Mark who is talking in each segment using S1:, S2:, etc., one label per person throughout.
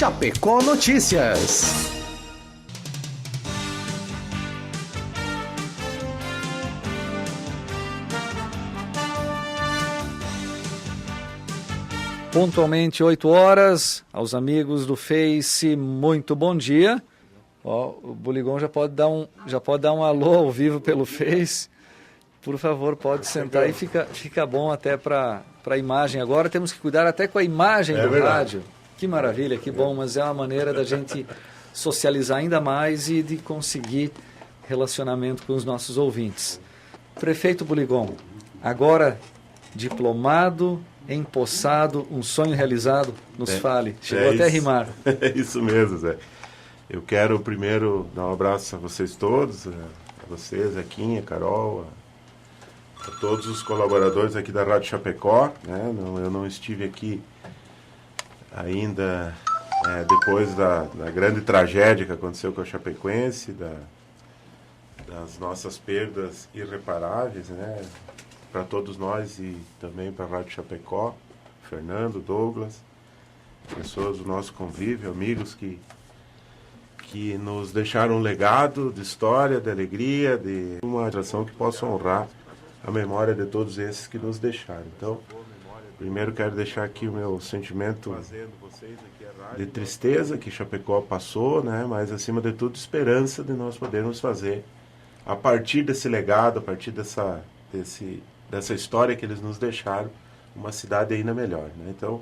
S1: Chapecó Notícias.
S2: Pontualmente 8 horas, aos amigos do Face, muito bom dia. Ó, o Buligon já pode dar um alô ao vivo pelo Face. Por favor, pode sentar e fica bom até para a imagem. Agora temos que cuidar até com a imagem do rádio. Que maravilha, que bom, mas é uma maneira da gente socializar ainda mais e de conseguir relacionamento com os nossos ouvintes. Prefeito Buligon, agora diplomado, empossado, um sonho realizado, nos fale. Chegou até a rimar.
S3: É isso mesmo, Zé. Eu quero primeiro dar um abraço a vocês todos, a vocês, a Quinha, a Carol, a todos os colaboradores aqui da Rádio Chapecó. Né? Eu não estive aqui ainda depois da grande tragédia que aconteceu com a Chapecoense, das nossas perdas irreparáveis, né? Para todos nós e também para a Rádio Chapecó, Fernando, Douglas, pessoas do nosso convívio, amigos que nos deixaram um legado de história, de alegria, de uma atração que possa honrar a memória de todos esses que nos deixaram. Então, primeiro quero deixar aqui o meu sentimento de tristeza que Chapecó passou, né? Mas acima de tudo esperança de nós podermos fazer, a partir desse legado, a partir dessa história que eles nos deixaram, uma cidade ainda melhor. Né? Então,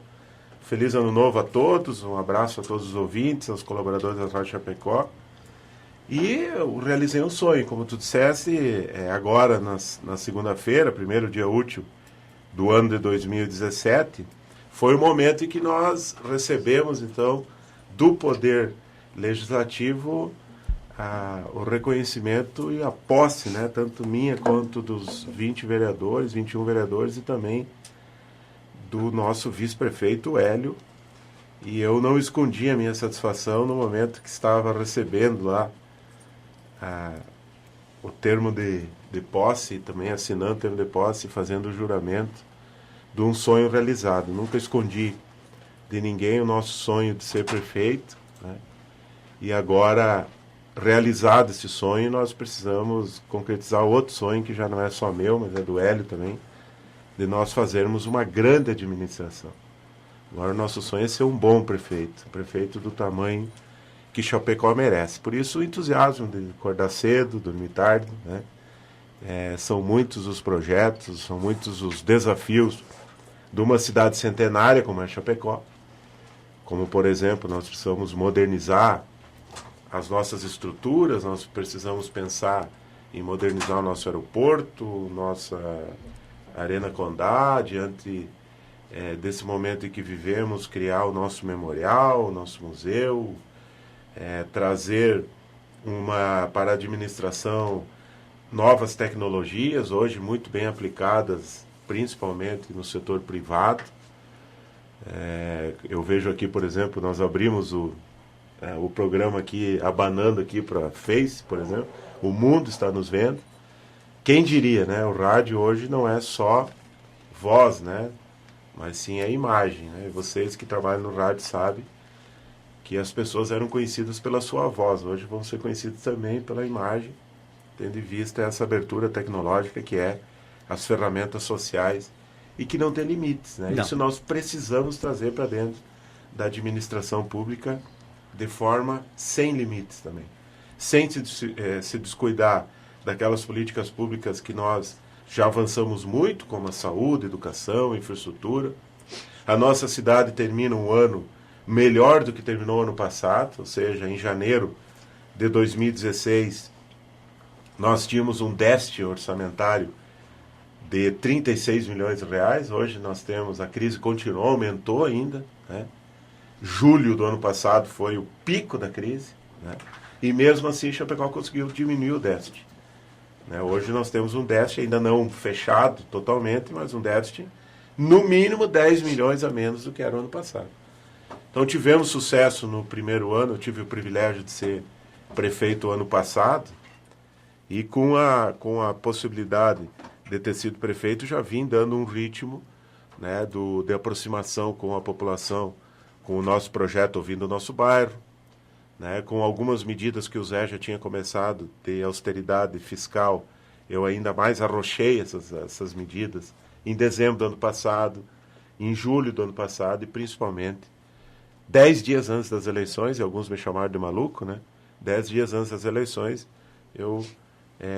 S3: feliz ano novo a todos, um abraço a todos os ouvintes, aos colaboradores da Rádio Chapecó. E eu realizei um sonho, como tu disseste, agora na segunda-feira, primeiro dia útil do ano de 2017, foi o momento em que nós recebemos, então, do Poder Legislativo, o reconhecimento e a posse, né, tanto minha quanto dos 21 vereadores e também do nosso vice-prefeito Hélio. E eu não escondi a minha satisfação no momento que estava recebendo lá o termo de posse, também assinando o termo de posse e fazendo o juramento de um sonho realizado. Nunca escondi de ninguém o nosso sonho de ser prefeito, né? E agora, realizado esse sonho, nós precisamos concretizar outro sonho que já não é só meu, mas é do Hélio também, de nós fazermos uma grande administração. Agora o nosso sonho é ser um bom prefeito, um prefeito do tamanho que Chapecó merece. Por isso o entusiasmo de acordar cedo, dormir tarde, né? São muitos os projetos, são muitos os desafios de uma cidade centenária como é Chapecó. Como, por exemplo, nós precisamos modernizar as nossas estruturas, nós precisamos pensar em modernizar o nosso aeroporto, nossa Arena Condá, diante desse momento em que vivemos, criar o nosso memorial, o nosso museu, trazer para a administração novas tecnologias, hoje muito bem aplicadas, principalmente no setor privado. Eu vejo aqui, por exemplo, nós abrimos o programa aqui, abanando aqui para Face, por exemplo. O mundo está nos vendo. Quem diria, né? O rádio hoje não é só voz, né? Mas sim a imagem, né? E vocês que trabalham no rádio sabem que as pessoas eram conhecidas pela sua voz. Hoje vão ser conhecidas também pela imagem, tendo em vista essa abertura tecnológica que é as ferramentas sociais e que não tem limites, né? Isso nós precisamos trazer para dentro da administração pública de forma sem limites também. Sem se descuidar daquelas políticas públicas que nós já avançamos muito, como a saúde, educação, infraestrutura. A nossa cidade termina um ano melhor do que terminou o ano passado, ou seja, em janeiro de 2016, nós tínhamos um déficit orçamentário de 36 milhões de reais. Hoje nós temos, a crise continuou, aumentou ainda, né? Julho do ano passado foi o pico da crise, né? E mesmo assim Chapecó conseguiu diminuir o déficit, né? Hoje nós temos um déficit ainda não fechado totalmente, mas um déficit no mínimo 10 milhões a menos do que era o ano passado. Então tivemos sucesso no primeiro ano. Eu tive o privilégio de ser prefeito ano passado e com a possibilidade de ter sido prefeito já vim dando um ritmo, né, de aproximação com a população, com o nosso projeto Ouvindo o Nosso Bairro, né, com algumas medidas que o Zé já tinha começado, de austeridade fiscal. Eu ainda mais arrochei essas medidas em dezembro do ano passado, em julho do ano passado e principalmente 10 dias antes das eleições, e alguns me chamaram de maluco, né? 10 dias antes das eleições, eu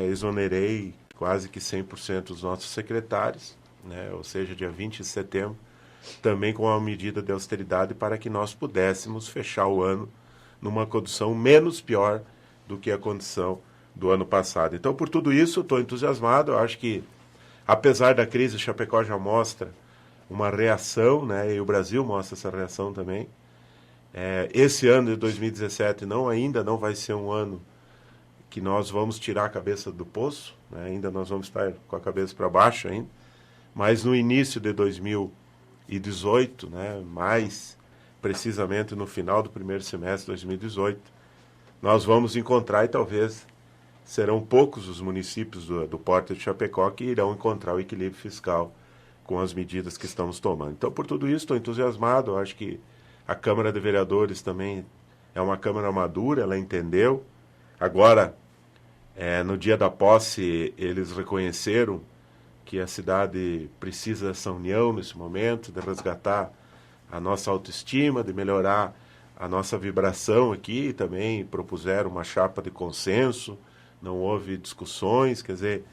S3: exonerei quase que 100% dos nossos secretários, né? Ou seja, dia 20 de setembro, também com uma medida de austeridade para que nós pudéssemos fechar o ano numa condição menos pior do que a condição do ano passado. Então, por tudo isso, estou entusiasmado. Eu acho que, apesar da crise, Chapecó já mostra uma reação, né? E o Brasil mostra essa reação também. Esse ano de 2017 ainda não vai ser um ano que nós vamos tirar a cabeça do poço, né? Ainda nós vamos estar com a cabeça para baixo ainda, mas no início de 2018, né? Mais precisamente no final do primeiro semestre de 2018, nós vamos encontrar, e talvez serão poucos os municípios do Porto de Chapecó que irão encontrar o equilíbrio fiscal com as medidas que estamos tomando. Então, por tudo isso, estou entusiasmado. Eu acho que a Câmara de Vereadores também é uma Câmara madura, ela entendeu. Agora, no dia da posse, eles reconheceram que a cidade precisa dessa união nesse momento, de resgatar a nossa autoestima, de melhorar a nossa vibração aqui, e também propuseram uma chapa de consenso, não houve discussões, quer dizer,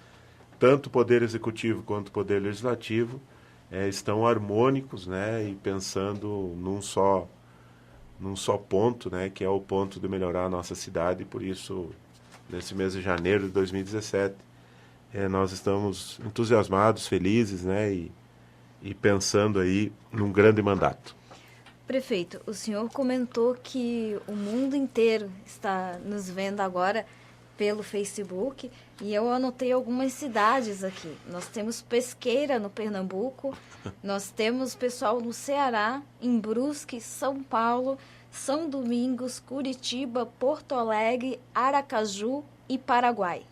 S3: tanto o Poder Executivo quanto o Poder Legislativo estão harmônicos, né, e pensando num só ponto, né, que é o ponto de melhorar a nossa cidade. E por isso, nesse mês de janeiro de 2017, nós estamos entusiasmados, felizes, né, e pensando aí num grande mandato.
S4: Prefeito, o senhor comentou que o mundo inteiro está nos vendo agora pelo Facebook, e eu anotei algumas cidades aqui. Nós temos Pesqueira, no Pernambuco, nós temos pessoal no Ceará, em Brusque, São Paulo, São Domingos, Curitiba, Porto Alegre, Aracaju e Paraguai.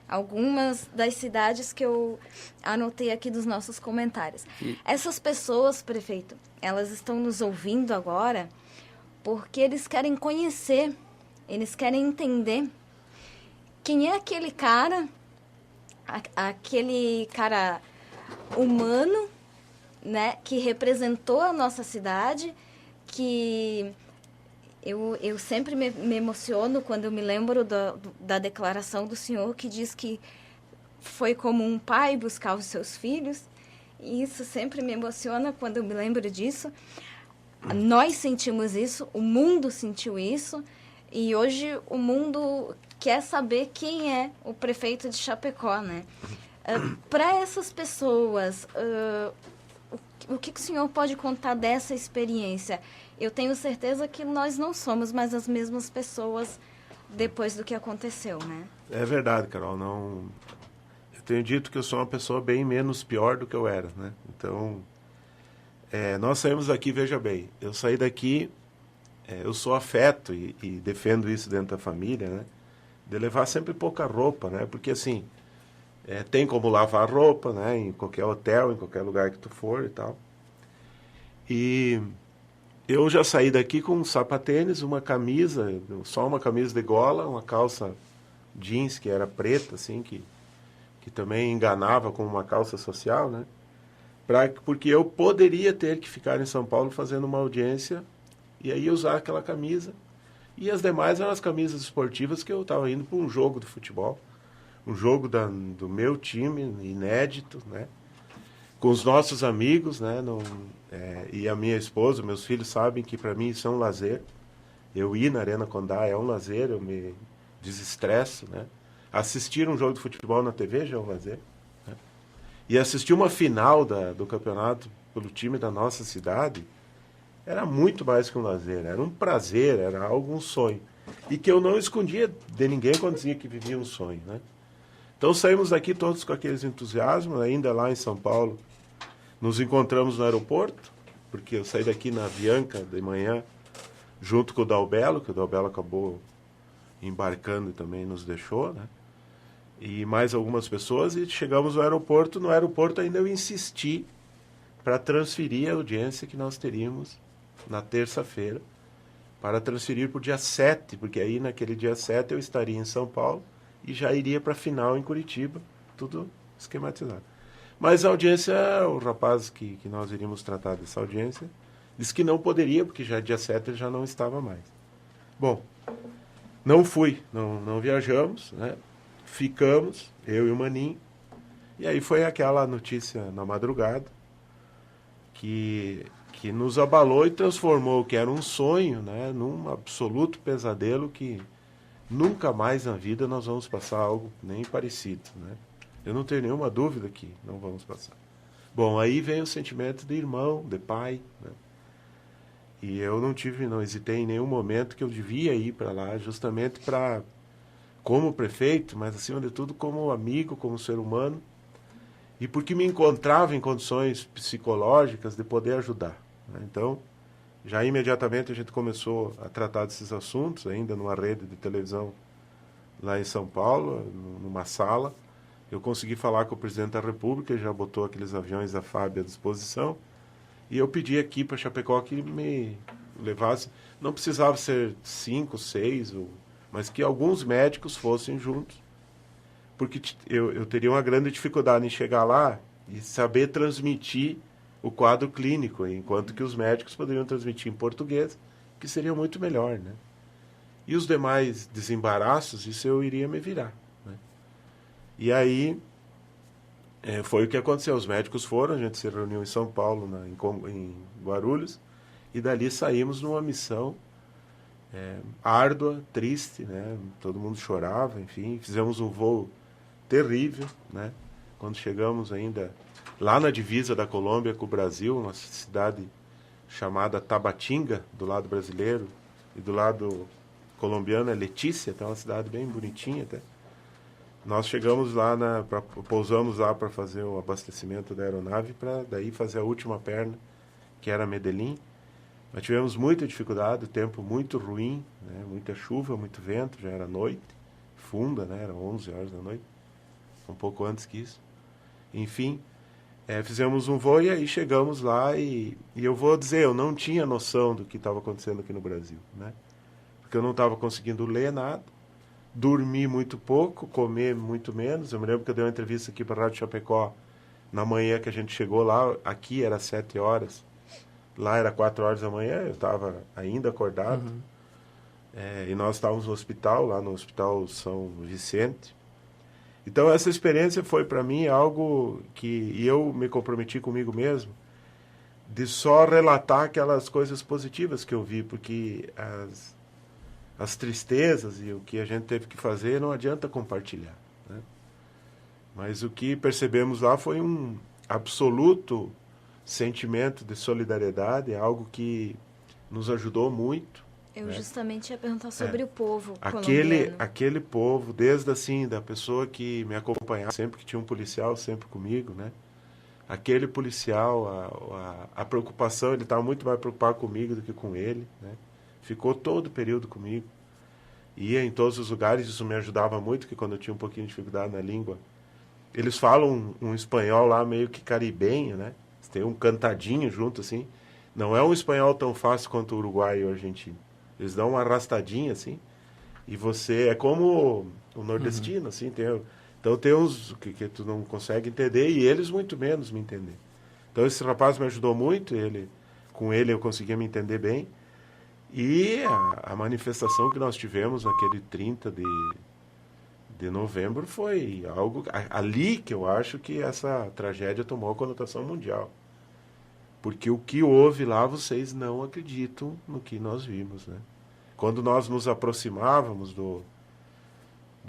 S4: Algumas das cidades que eu anotei aqui dos nossos comentários. Essas pessoas, prefeito, elas estão nos ouvindo agora porque eles querem conhecer, eles querem entender quem é aquele cara humano, né, que representou a nossa cidade, que eu sempre me emociono quando eu me lembro da declaração do senhor, que diz que foi como um pai buscar os seus filhos, e isso sempre me emociona quando eu me lembro disso. Nós sentimos isso, o mundo sentiu isso, e hoje o mundo quer saber quem é o prefeito de Chapecó, né? Para essas pessoas, o que o senhor pode contar dessa experiência? Eu tenho certeza que nós não somos mais as mesmas pessoas depois do que aconteceu, né?
S3: É verdade, Carol. Eu tenho dito que eu sou uma pessoa bem menos pior do que eu era, né? Então, nós saímos daqui, veja bem, eu saí daqui, eu sou afeto e defendo isso dentro da família, né? De levar sempre pouca roupa, né? Porque assim, tem como lavar roupa, né? Em qualquer hotel, em qualquer lugar que tu for e tal. E eu já saí daqui com um sapatênis, uma camisa, só uma camisa de gola, uma calça jeans que era preta, assim, que também enganava com uma calça social, né? Porque eu poderia ter que ficar em São Paulo fazendo uma audiência e aí usar aquela camisa. E as demais eram as camisas esportivas que eu estava indo para um jogo de futebol, um jogo do meu time, inédito, né? Com os nossos amigos, né? E a minha esposa, meus filhos sabem que para mim isso é um lazer. Eu ir na Arena Condá é um lazer, eu me desestresso, né? Assistir um jogo de futebol na TV já é um lazer, né? E assistir uma final do campeonato pelo time da nossa cidade era muito mais que um lazer, era um prazer, era um sonho. E que eu não escondia de ninguém quando dizia que vivia um sonho, né? Então saímos daqui todos com aqueles entusiasmos, ainda lá em São Paulo. Nos encontramos no aeroporto, porque eu saí daqui na Avianca de manhã, junto com o Dalbelo, que o Dalbelo acabou embarcando e também nos deixou, né? E mais algumas pessoas, e chegamos no aeroporto. No aeroporto ainda eu insisti para transferir a audiência que nós teríamos na terça-feira, para transferir para o dia 7, porque aí naquele dia 7 eu estaria em São Paulo e já iria para a final em Curitiba, tudo esquematizado. Mas a audiência, o rapaz que nós iríamos tratar dessa audiência, disse que não poderia, porque já dia 7 ele já não estava mais. Bom, não fui, não viajamos, né? Ficamos, eu e o Maninho, e aí foi aquela notícia na madrugada que nos abalou e transformou o que era um sonho, né, num absoluto pesadelo que nunca mais na vida nós vamos passar algo nem parecido, né? Eu não tenho nenhuma dúvida que não vamos passar. Bom, aí vem o sentimento de irmão, de pai, né? E eu não hesitei em nenhum momento que eu devia ir para lá, justamente como prefeito, mas acima de tudo como amigo, como ser humano, e porque me encontrava em condições psicológicas de poder ajudar, né? Então, já imediatamente a gente começou a tratar desses assuntos, ainda numa rede de televisão lá em São Paulo, numa sala. Eu consegui falar com o presidente da República, já botou aqueles aviões da FAB à disposição, e eu pedi aqui para Chapecó que me levasse, não precisava ser 5, 6, mas que alguns médicos fossem juntos, porque eu teria uma grande dificuldade em chegar lá e saber transmitir o quadro clínico, enquanto que os médicos poderiam transmitir em português, que seria muito melhor, né? E os demais desembaraços, isso eu iria me virar, né? E aí, foi o que aconteceu. Os médicos foram, a gente se reuniu em São Paulo, em Guarulhos, e dali saímos numa missão árdua, triste, né? Todo mundo chorava, enfim. Fizemos um voo terrível, né? Quando chegamos ainda lá na divisa da Colômbia com o Brasil, uma cidade chamada Tabatinga, do lado brasileiro, e do lado colombiano é Letícia, que é uma cidade bem bonitinha até. Nós chegamos lá, pousamos lá para fazer o abastecimento da aeronave, para daí fazer a última perna, que era Medellín. Nós tivemos muita dificuldade, o tempo muito ruim, né? Muita chuva, muito vento, já era noite, funda, né? Eram 11 horas da noite, um pouco antes que isso. Enfim, fizemos um voo e aí chegamos lá e eu vou dizer, eu não tinha noção do que estava acontecendo aqui no Brasil, né? Porque eu não estava conseguindo ler nada, dormir muito pouco, comer muito menos. Eu me lembro que eu dei uma entrevista aqui para a Rádio Chapecó na manhã que a gente chegou lá, aqui era 7 horas, lá era 4 horas da manhã, eu estava ainda acordado.
S2: Uhum.
S3: E nós estávamos no hospital, lá no Hospital São Vicente. Então essa experiência foi para mim algo que eu me comprometi comigo mesmo, de só relatar aquelas coisas positivas que eu vi, porque as tristezas e o que a gente teve que fazer não adianta compartilhar, né? Mas o que percebemos lá foi um absoluto sentimento de solidariedade, algo que nos ajudou muito.
S4: Eu
S3: né?
S4: justamente ia perguntar sobre o povo colombiano.
S3: Aquele povo, desde assim, da pessoa que me acompanhava, sempre que tinha um policial, sempre comigo, né? Aquele policial, a preocupação, ele estava muito mais preocupado comigo do que com ele, né? Ficou todo o período comigo. Ia em todos os lugares, isso me ajudava muito, porque quando eu tinha um pouquinho de dificuldade na língua, eles falam um espanhol lá meio que caribenho, né? Tem um cantadinho junto, assim. Não é um espanhol tão fácil quanto o uruguaio e o argentino. Eles dão uma arrastadinha, assim, e você... É como o nordestino, assim, então tem uns que tu não consegue entender, e eles muito menos me entender. Então esse rapaz me ajudou muito, com ele eu conseguia me entender bem, e a manifestação que nós tivemos naquele 30 de novembro foi algo... Ali que eu acho que essa tragédia tomou a conotação mundial. Porque o que houve lá, vocês não acreditam no que nós vimos, né? Quando nós nos aproximávamos do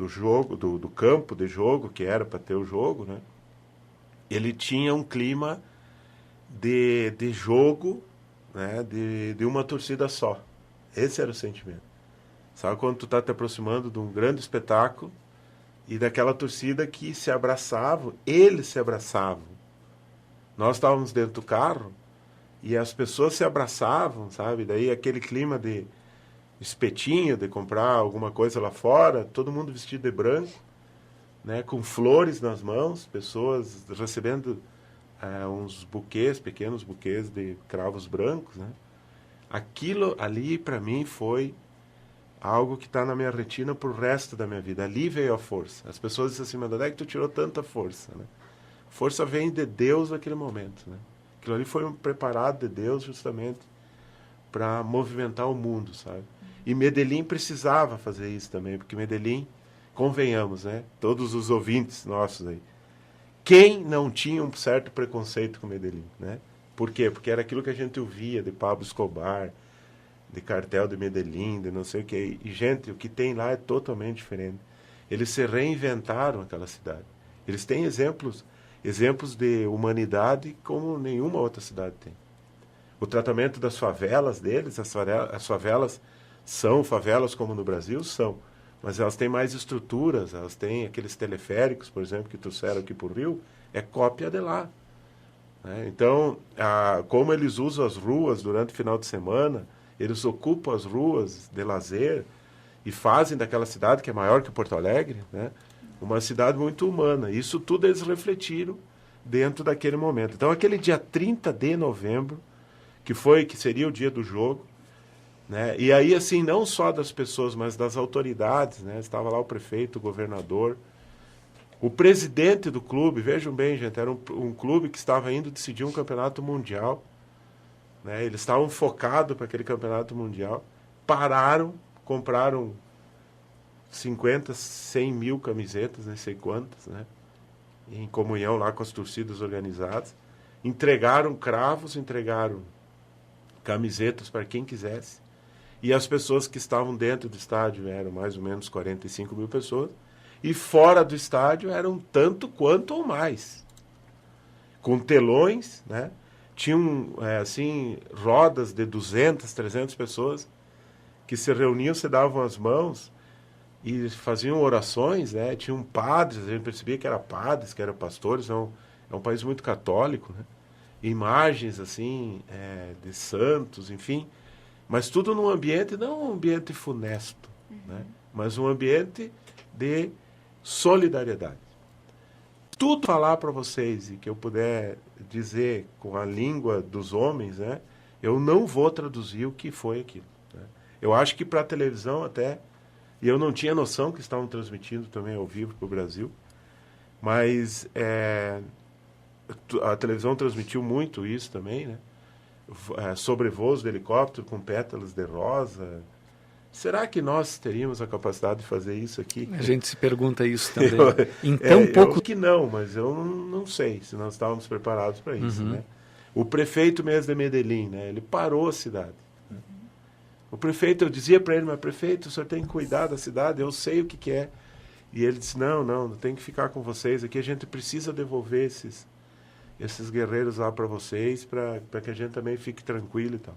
S3: jogo, do campo de jogo, que era para ter o jogo, né? Ele tinha um clima de jogo, né? De uma torcida só. Esse era o sentimento. Sabe quando tu está te aproximando de um grande espetáculo e daquela torcida que se abraçavam, eles se abraçavam. Nós estávamos dentro do carro e as pessoas se abraçavam, sabe? Daí aquele clima de espetinho, de comprar alguma coisa lá fora, todo mundo vestido de branco, né? Com flores nas mãos, pessoas recebendo uns buquês, pequenos buquês de cravos brancos, né? Aquilo ali, para mim, foi algo que está na minha retina pro resto da minha vida. Ali veio a força. As pessoas dizem assim, mas onde é que tu tirou tanta força, né? Força vem de Deus naquele momento, né? Aquilo ali foi um preparado de Deus justamente para movimentar o mundo, sabe? E Medellín precisava fazer isso também, porque Medellín, convenhamos, né? Todos os ouvintes nossos aí, quem não tinha um certo preconceito com Medellín, né? Por quê? Porque era aquilo que a gente ouvia de Pablo Escobar, de cartel de Medellín, de não sei o quê. E, gente, o que tem lá é totalmente diferente. Eles se reinventaram aquela cidade. Eles têm exemplos de humanidade como nenhuma outra cidade tem. O tratamento das favelas deles, as favelas são favelas como no Brasil? São. Mas elas têm mais estruturas, elas têm aqueles teleféricos, por exemplo, que trouxeram aqui para o Rio, é cópia de lá. Né? Então, como eles usam as ruas durante o final de semana, eles ocupam as ruas de lazer e fazem daquela cidade, que é maior que Porto Alegre, né, uma cidade muito humana. Isso tudo eles refletiram dentro daquele momento. Então, aquele dia 30 de novembro, que seria o dia do jogo, né, e aí, assim, não só das pessoas, mas das autoridades, né, estava lá o prefeito, o governador, o presidente do clube. Vejam bem, gente, era um clube que estava indo decidir um campeonato mundial, né, eles estavam focados para aquele campeonato mundial, pararam, compraram 50, 100 mil camisetas, não sei quantas, né, em comunhão lá com as torcidas organizadas, entregaram cravos, entregaram camisetas para quem quisesse, e as pessoas que estavam dentro do estádio eram mais ou menos 45 mil pessoas, e fora do estádio eram tanto quanto ou mais, com telões, né? Tinham assim, rodas de 200, 300 pessoas que se reuniam, se davam as mãos e faziam orações, né? Tinham padres, a gente percebia que eram padres, que eram pastores. É um país muito católico, né? Imagens assim, de santos, enfim, mas tudo num ambiente, não um ambiente funesto, né? Mas um ambiente de solidariedade. Tudo falar para vocês e que eu puder dizer com a língua dos homens, né, eu não vou traduzir o que foi aquilo, né? Eu acho que para a televisão até, e eu não tinha noção que estavam transmitindo também ao vivo para o Brasil, mas a televisão transmitiu muito isso também, né? Sobrevoos de helicóptero com pétalas de rosa. Será que nós teríamos a capacidade de fazer isso aqui?
S2: A gente se pergunta isso também. Então, pouco...
S3: Eu que não, mas eu não sei se nós estávamos preparados para isso, né? O prefeito mesmo de Medellín, né? Ele parou a cidade. O prefeito, eu dizia para ele, mas prefeito, o senhor tem que cuidar da cidade, eu sei o que é. E ele disse, não tem que ficar com vocês aqui, a gente precisa devolver esses guerreiros lá para vocês, para que a gente também fique tranquilo e tal.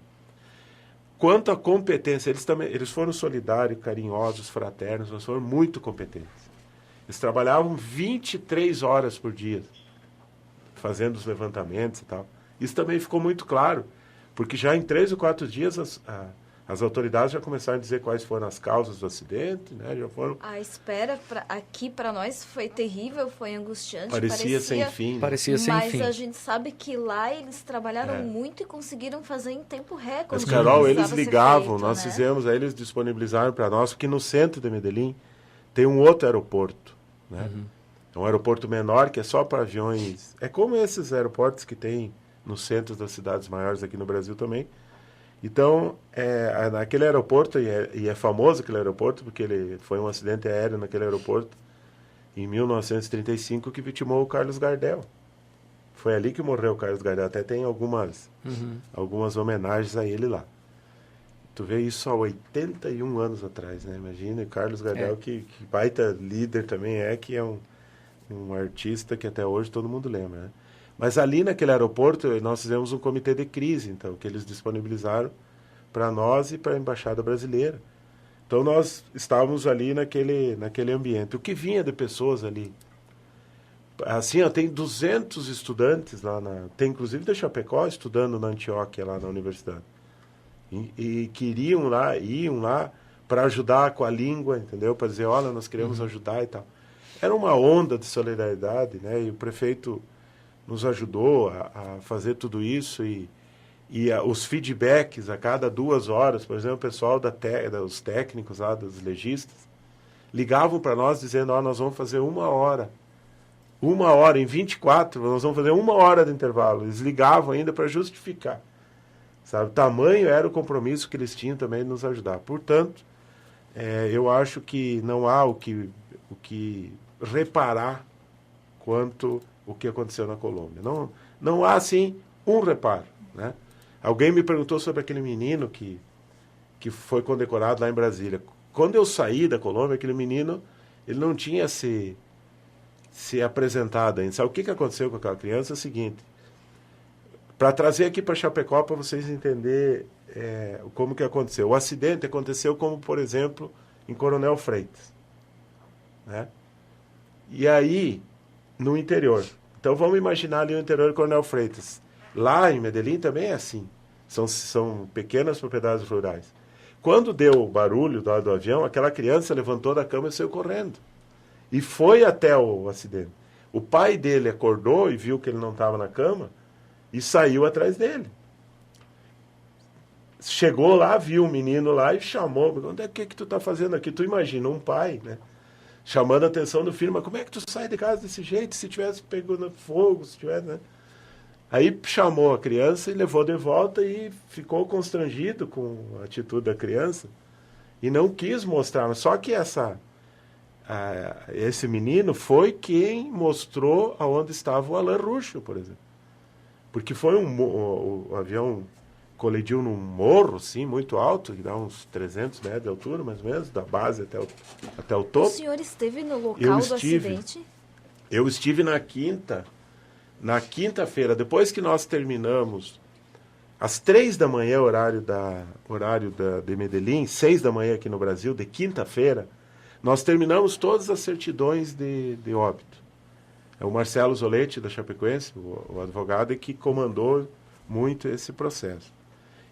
S3: Quanto à competência, eles foram solidários, carinhosos, fraternos, mas foram muito competentes. Eles trabalhavam 23 horas por dia, fazendo os levantamentos e tal. Isso também ficou muito claro, porque já em 3 ou 4 dias as autoridades já começaram a dizer quais foram as causas do acidente, né? Já foram...
S4: A espera aqui para nós foi terrível, foi angustiante.
S3: Parecia sem fim. Né?
S2: Parecia sem fim.
S4: Mas a gente sabe que lá eles trabalharam muito e conseguiram fazer em tempo recorde.
S3: Mas, Carol, eles ligavam,
S4: feito,
S3: nós
S4: né?
S3: fizemos, aí eles disponibilizaram para nós, porque no centro de Medellín tem um outro aeroporto, né? É um aeroporto menor, que é só para aviões. É como esses aeroportos que tem nos centros das cidades maiores aqui no Brasil também. Então, naquele aeroporto, e é famoso aquele aeroporto, porque foi um acidente aéreo naquele aeroporto, em 1935, que vitimou o Carlos Gardel. Foi ali que morreu o Carlos Gardel. Até tem algumas homenagens a ele lá. Tu vê isso há 81 anos atrás, né? Imagina, Carlos Gardel, que baita líder também que é um artista que até hoje todo mundo lembra, né? Mas ali naquele aeroporto nós fizemos um comitê de crise, então, que eles disponibilizaram para nós e para a Embaixada Brasileira. Então nós estávamos ali naquele ambiente. O que vinha de pessoas ali? Assim, tem 200 estudantes lá, tem inclusive de Chapecó estudando na Antioquia, lá na universidade. E iam lá para ajudar com a língua, entendeu? Para dizer, olha, nós queremos ajudar e tal. Era uma onda de solidariedade, né? E o prefeito nos ajudou a fazer tudo isso e E os feedbacks a cada 2 horas, por exemplo, o pessoal os técnicos lá, dos legistas, ligavam para nós dizendo, nós vamos fazer 1 hora. 1 hora, em 24, nós vamos fazer 1 hora de intervalo. Eles ligavam ainda para justificar. Sabe? Tamanho era o compromisso que eles tinham também de nos ajudar. Portanto, eu acho que não há o que reparar quanto o que aconteceu na Colômbia. Não há, assim, um reparo, né? Alguém me perguntou sobre aquele menino que foi condecorado lá em Brasília. Quando eu saí da Colômbia, aquele menino, ele não tinha se apresentado ainda. Sabe o que aconteceu com aquela criança? É o seguinte, para trazer aqui para Chapecó, para vocês entenderem como que aconteceu. O acidente aconteceu como, por exemplo, em Coronel Freitas, né? E aí, no interior. Então, vamos imaginar ali o interior de Coronel Freitas. Lá em Medellín também é assim. São pequenas propriedades rurais. Quando deu o barulho do avião, aquela criança levantou da cama e saiu correndo. E foi até o acidente. O pai dele acordou e viu que ele não estava na cama e saiu atrás dele. Chegou lá, viu o menino lá e chamou. Onde é que tu está fazendo aqui? Tu imagina um pai, né? Chamando a atenção do filho, mas como é que tu sai de casa desse jeito? Se tivesse pegando fogo, se tivesse, né? Aí chamou a criança e levou de volta e ficou constrangido com a atitude da criança e não quis mostrar. Só que esse menino foi quem mostrou aonde estava o Alain Ruschel, por exemplo. Porque foi o avião colidiu num morro, sim, muito alto, que dá uns 300 metros de altura, mais ou menos, da base até o topo.
S4: O senhor esteve no local do acidente?
S3: Eu estive na quinta-feira, depois que nós terminamos, às 3 da manhã, horário de Medellín, 6 da manhã aqui no Brasil, de quinta-feira, nós terminamos todas as certidões de óbito. É o Marcelo Zoletti, da Chapecoense, o advogado, que comandou muito esse processo.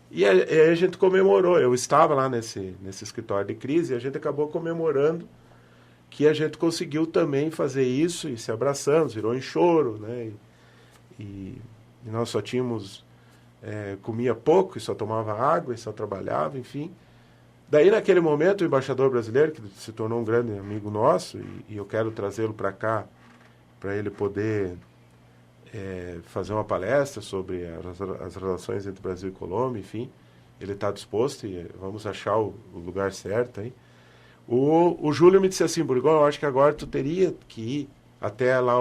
S3: E a gente comemorou, eu estava lá nesse escritório de crise, e a gente acabou comemorando que a gente conseguiu também fazer isso, e se abraçamos, virou em choro, né? E nós só tínhamos, comia pouco, e só tomava água, e só trabalhava, enfim. Daí, naquele momento, o embaixador brasileiro, que se tornou um grande amigo nosso, e eu quero trazê-lo para cá, para ele poder fazer uma palestra sobre as relações entre Brasil e Colômbia, enfim. Ele está disposto e vamos achar o lugar certo aí. O Júlio me disse assim, Burgão, eu acho que agora tu teria que ir até lá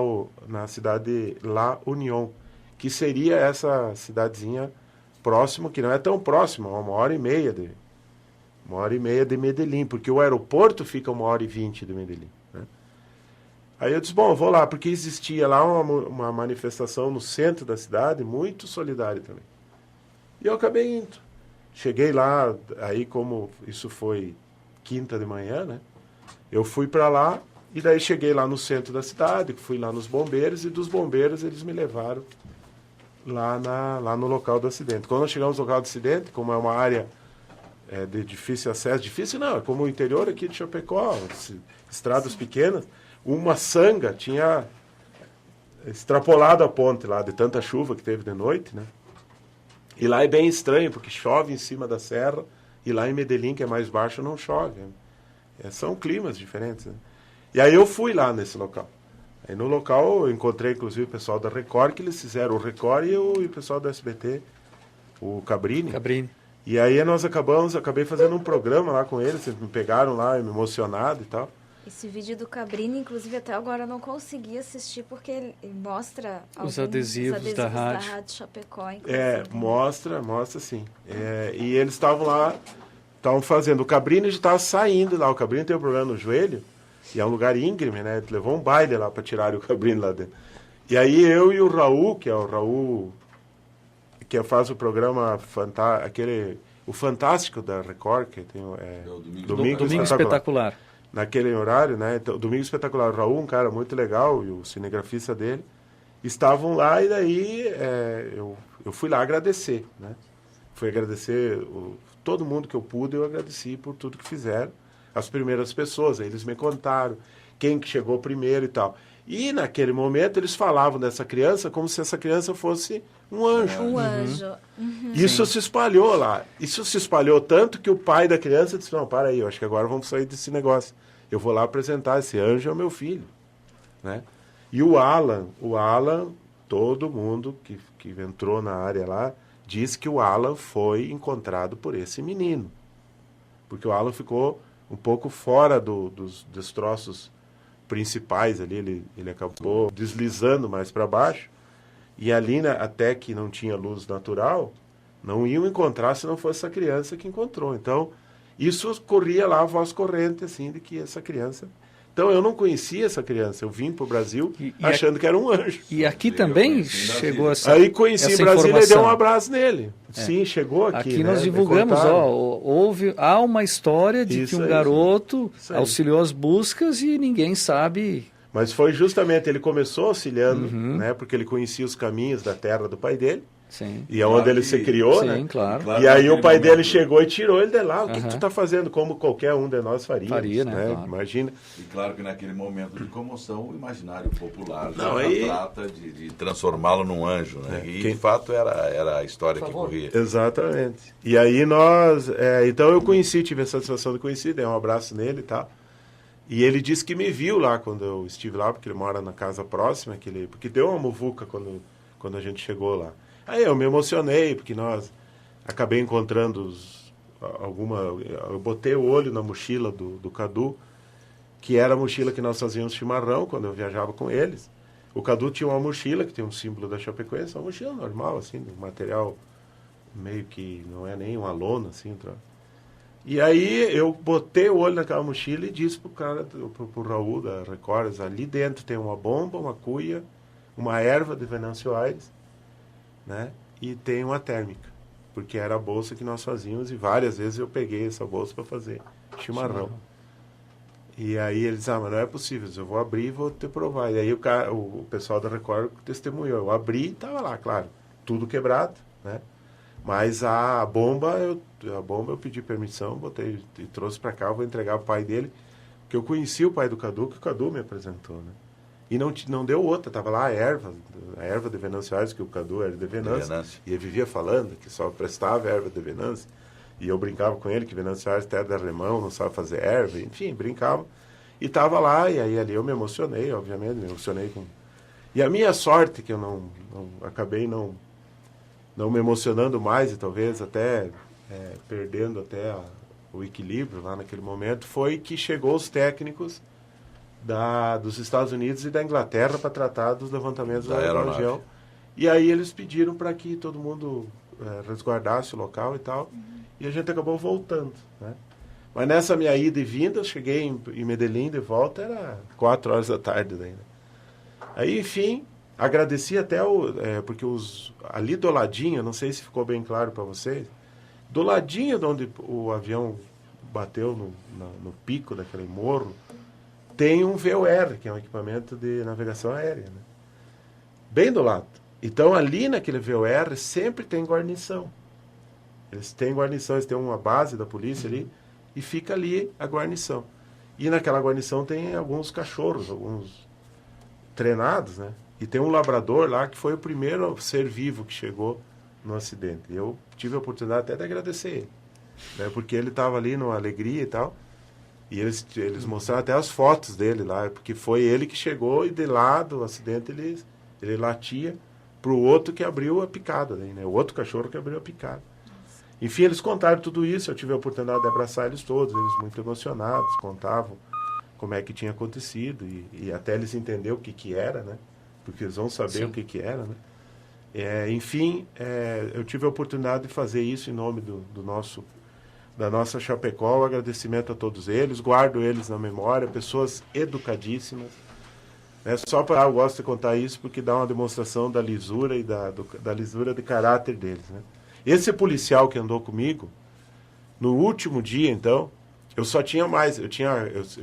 S3: na cidade de La Unión, que seria essa cidadezinha próxima, que não é tão próxima, 1h30 de Medellín, porque o aeroporto fica 1h20 de Medellín, né? Aí eu disse, bom, eu vou lá, porque existia lá uma manifestação no centro da cidade, muito solidária também. E eu acabei indo. Cheguei lá, aí como isso foi quinta de manhã, né? Eu fui para lá, e daí cheguei lá no centro da cidade, fui lá nos bombeiros, e dos bombeiros eles me levaram lá no local do acidente. Quando nós chegamos no local do acidente, como é uma área de difícil acesso, difícil não, é como o interior aqui de Chapecó, estradas pequenas, uma sanga tinha extrapolado a ponte lá, de tanta chuva que teve de noite, né? E lá é bem estranho, porque chove em cima da serra, e lá em Medellín, que é mais baixo, não chove. São climas diferentes, né? E aí eu fui lá nesse local. Aí no local eu encontrei, inclusive, o pessoal da Record, que eles fizeram o Record e o pessoal do SBT, o Cabrini. E aí acabei fazendo um programa lá com eles, eles me pegaram lá, me emocionado e tal.
S4: Esse vídeo do Cabrini, inclusive, até agora eu não consegui assistir, porque ele mostra
S2: os adesivos da rádio
S4: Chapecó.
S3: Mostra sim. E eles estavam lá, estavam fazendo. O Cabrini já estava saindo lá. O Cabrini tem um problema no joelho, e é um lugar íngreme, né? Ele levou um baile lá para tirar o Cabrini lá dentro. E aí eu e o Raul, que é o Raul, que faz o programa o Fantástico da Record, que tem
S2: Domingo Espetacular.
S3: Naquele horário, né? Então, Domingo Espetacular. O Raul, um cara muito legal, e o cinegrafista dele, estavam lá, e daí eu fui lá agradecer, né? Fui agradecer todo mundo que eu pude, eu agradeci por tudo que fizeram. As primeiras pessoas, aí eles me contaram quem que chegou primeiro e tal. E naquele momento eles falavam dessa criança como se essa criança fosse um anjo.
S4: Um anjo.
S3: Isso se espalhou lá. Isso se espalhou tanto que o pai da criança disse, não, para aí, eu acho que agora vamos sair desse negócio. Eu vou lá apresentar, esse anjo é o meu filho. Né? E o Alan, todo mundo que entrou na área lá, diz que o Alan foi encontrado por esse menino. Porque o Alan ficou um pouco fora dos destroços principais ali, ele acabou deslizando mais para baixo, e ali, até que não tinha luz natural, não iam encontrar se não fosse essa criança que encontrou. Então, isso corria lá a voz corrente, assim, de que essa criança... Então, eu não conhecia essa criança, eu vim para o Brasil achando que era um anjo.
S2: E aqui também chegou essa
S3: Aí conheci em Brasília
S2: informação.
S3: e dei um abraço nele. Sim, chegou aqui.
S2: Aqui nós divulgamos, há uma história de
S3: Isso
S2: que um
S3: aí,
S2: garoto
S3: isso aí.
S2: auxiliou as buscas e ninguém sabe.
S3: Mas foi justamente, ele começou auxiliando, né? Porque ele conhecia os caminhos da terra do pai dele.
S2: Sim.
S3: E é onde ele se criou,
S2: Sim,
S3: né?
S2: claro.
S3: E aí o pai dele chegou e tirou ele de lá. O que tu está fazendo? Como qualquer um de nós
S2: Faria, né? Claro.
S3: Imagina.
S5: E claro que naquele momento de comoção, o imaginário popular
S3: Não,
S5: já
S3: aí...
S5: trata de transformá-lo num anjo, né? E
S3: quem...
S5: de fato era a história que corria.
S3: Exatamente. E aí nós... então eu conheci, tive a satisfação de conhecer, dei um abraço nele e tal. E ele disse que me viu lá quando eu estive lá, porque ele mora na casa próxima, porque deu uma muvuca quando a gente chegou lá. Aí eu me emocionei, porque acabei encontrando eu botei o olho na mochila do Cadu, que era a mochila que nós fazíamos chimarrão quando eu viajava com eles. O Cadu tinha uma mochila que tem um símbolo da Chapecoense, uma mochila normal, assim, de material meio que não é nem uma lona, assim. E aí eu botei o olho naquela mochila e disse pro cara, pro Raul da Records, ali dentro tem uma bomba, uma cuia, uma erva de Venâncio Aires, né? E tem uma térmica, porque era a bolsa que nós fazíamos e várias vezes eu peguei essa bolsa para fazer chimarrão. E aí eles disseram, mas não é possível, eu vou abrir e vou te provar. E aí o pessoal da Record testemunhou, eu abri e estava lá, claro, tudo quebrado, né? Mas a bomba eu pedi permissão, botei e trouxe para cá, eu vou entregar ao pai dele, porque eu conheci o pai do Cadu, que o Cadu me apresentou, né? E não deu outra, estava lá a erva de Venâncio Aires, que o Cadu era de Venâncio, e ele vivia falando que só prestava erva de Venâncio, e eu brincava com ele que Venâncio Aires até era alemão, não sabe fazer erva, enfim, brincava, e estava lá, e aí ali eu me emocionei, obviamente, E a minha sorte, que eu acabei não me emocionando mais, e talvez até perdendo até o equilíbrio lá naquele momento, foi que chegou os técnicos dos Estados Unidos e da Inglaterra para tratar dos levantamentos da região. E aí eles pediram para que todo mundo resguardasse o local e tal. E a gente acabou voltando, né? Mas nessa minha ida e vinda, eu cheguei em Medellín de volta, era 4 horas da tarde ainda. Aí, enfim, agradeci até porque ali do ladinho, não sei se ficou bem claro para vocês, do ladinho de onde o avião bateu no pico daquele morro, tem um VOR, que é um equipamento de navegação aérea, né? Bem do lado. Então, ali naquele VOR sempre tem guarnição. Eles têm guarnição, eles têm uma base da polícia ali, e fica ali a guarnição. E naquela guarnição tem alguns cachorros, alguns treinados, né? E tem um labrador lá que foi o primeiro ser vivo que chegou no acidente. E eu tive a oportunidade até de agradecer ele, né? Porque ele estava ali numa alegria e tal. E eles mostraram até as fotos dele lá, porque foi ele que chegou e de lá do acidente ele latia para o outro que abriu a picada, né? O outro cachorro que abriu a picada. Enfim, eles contaram tudo isso, eu tive a oportunidade de abraçar eles todos, eles muito emocionados, contavam como é que tinha acontecido e até eles entenderam o que era, né? Porque eles vão saber o que era, né? Enfim, eu tive a oportunidade de fazer isso em nome da nossa Chapecó, um agradecimento a todos eles, guardo eles na memória, pessoas educadíssimas. Eu gosto de contar isso porque dá uma demonstração da lisura e da lisura de caráter deles, né? Esse policial que andou comigo, no último dia, então, eu só tinha mais, eu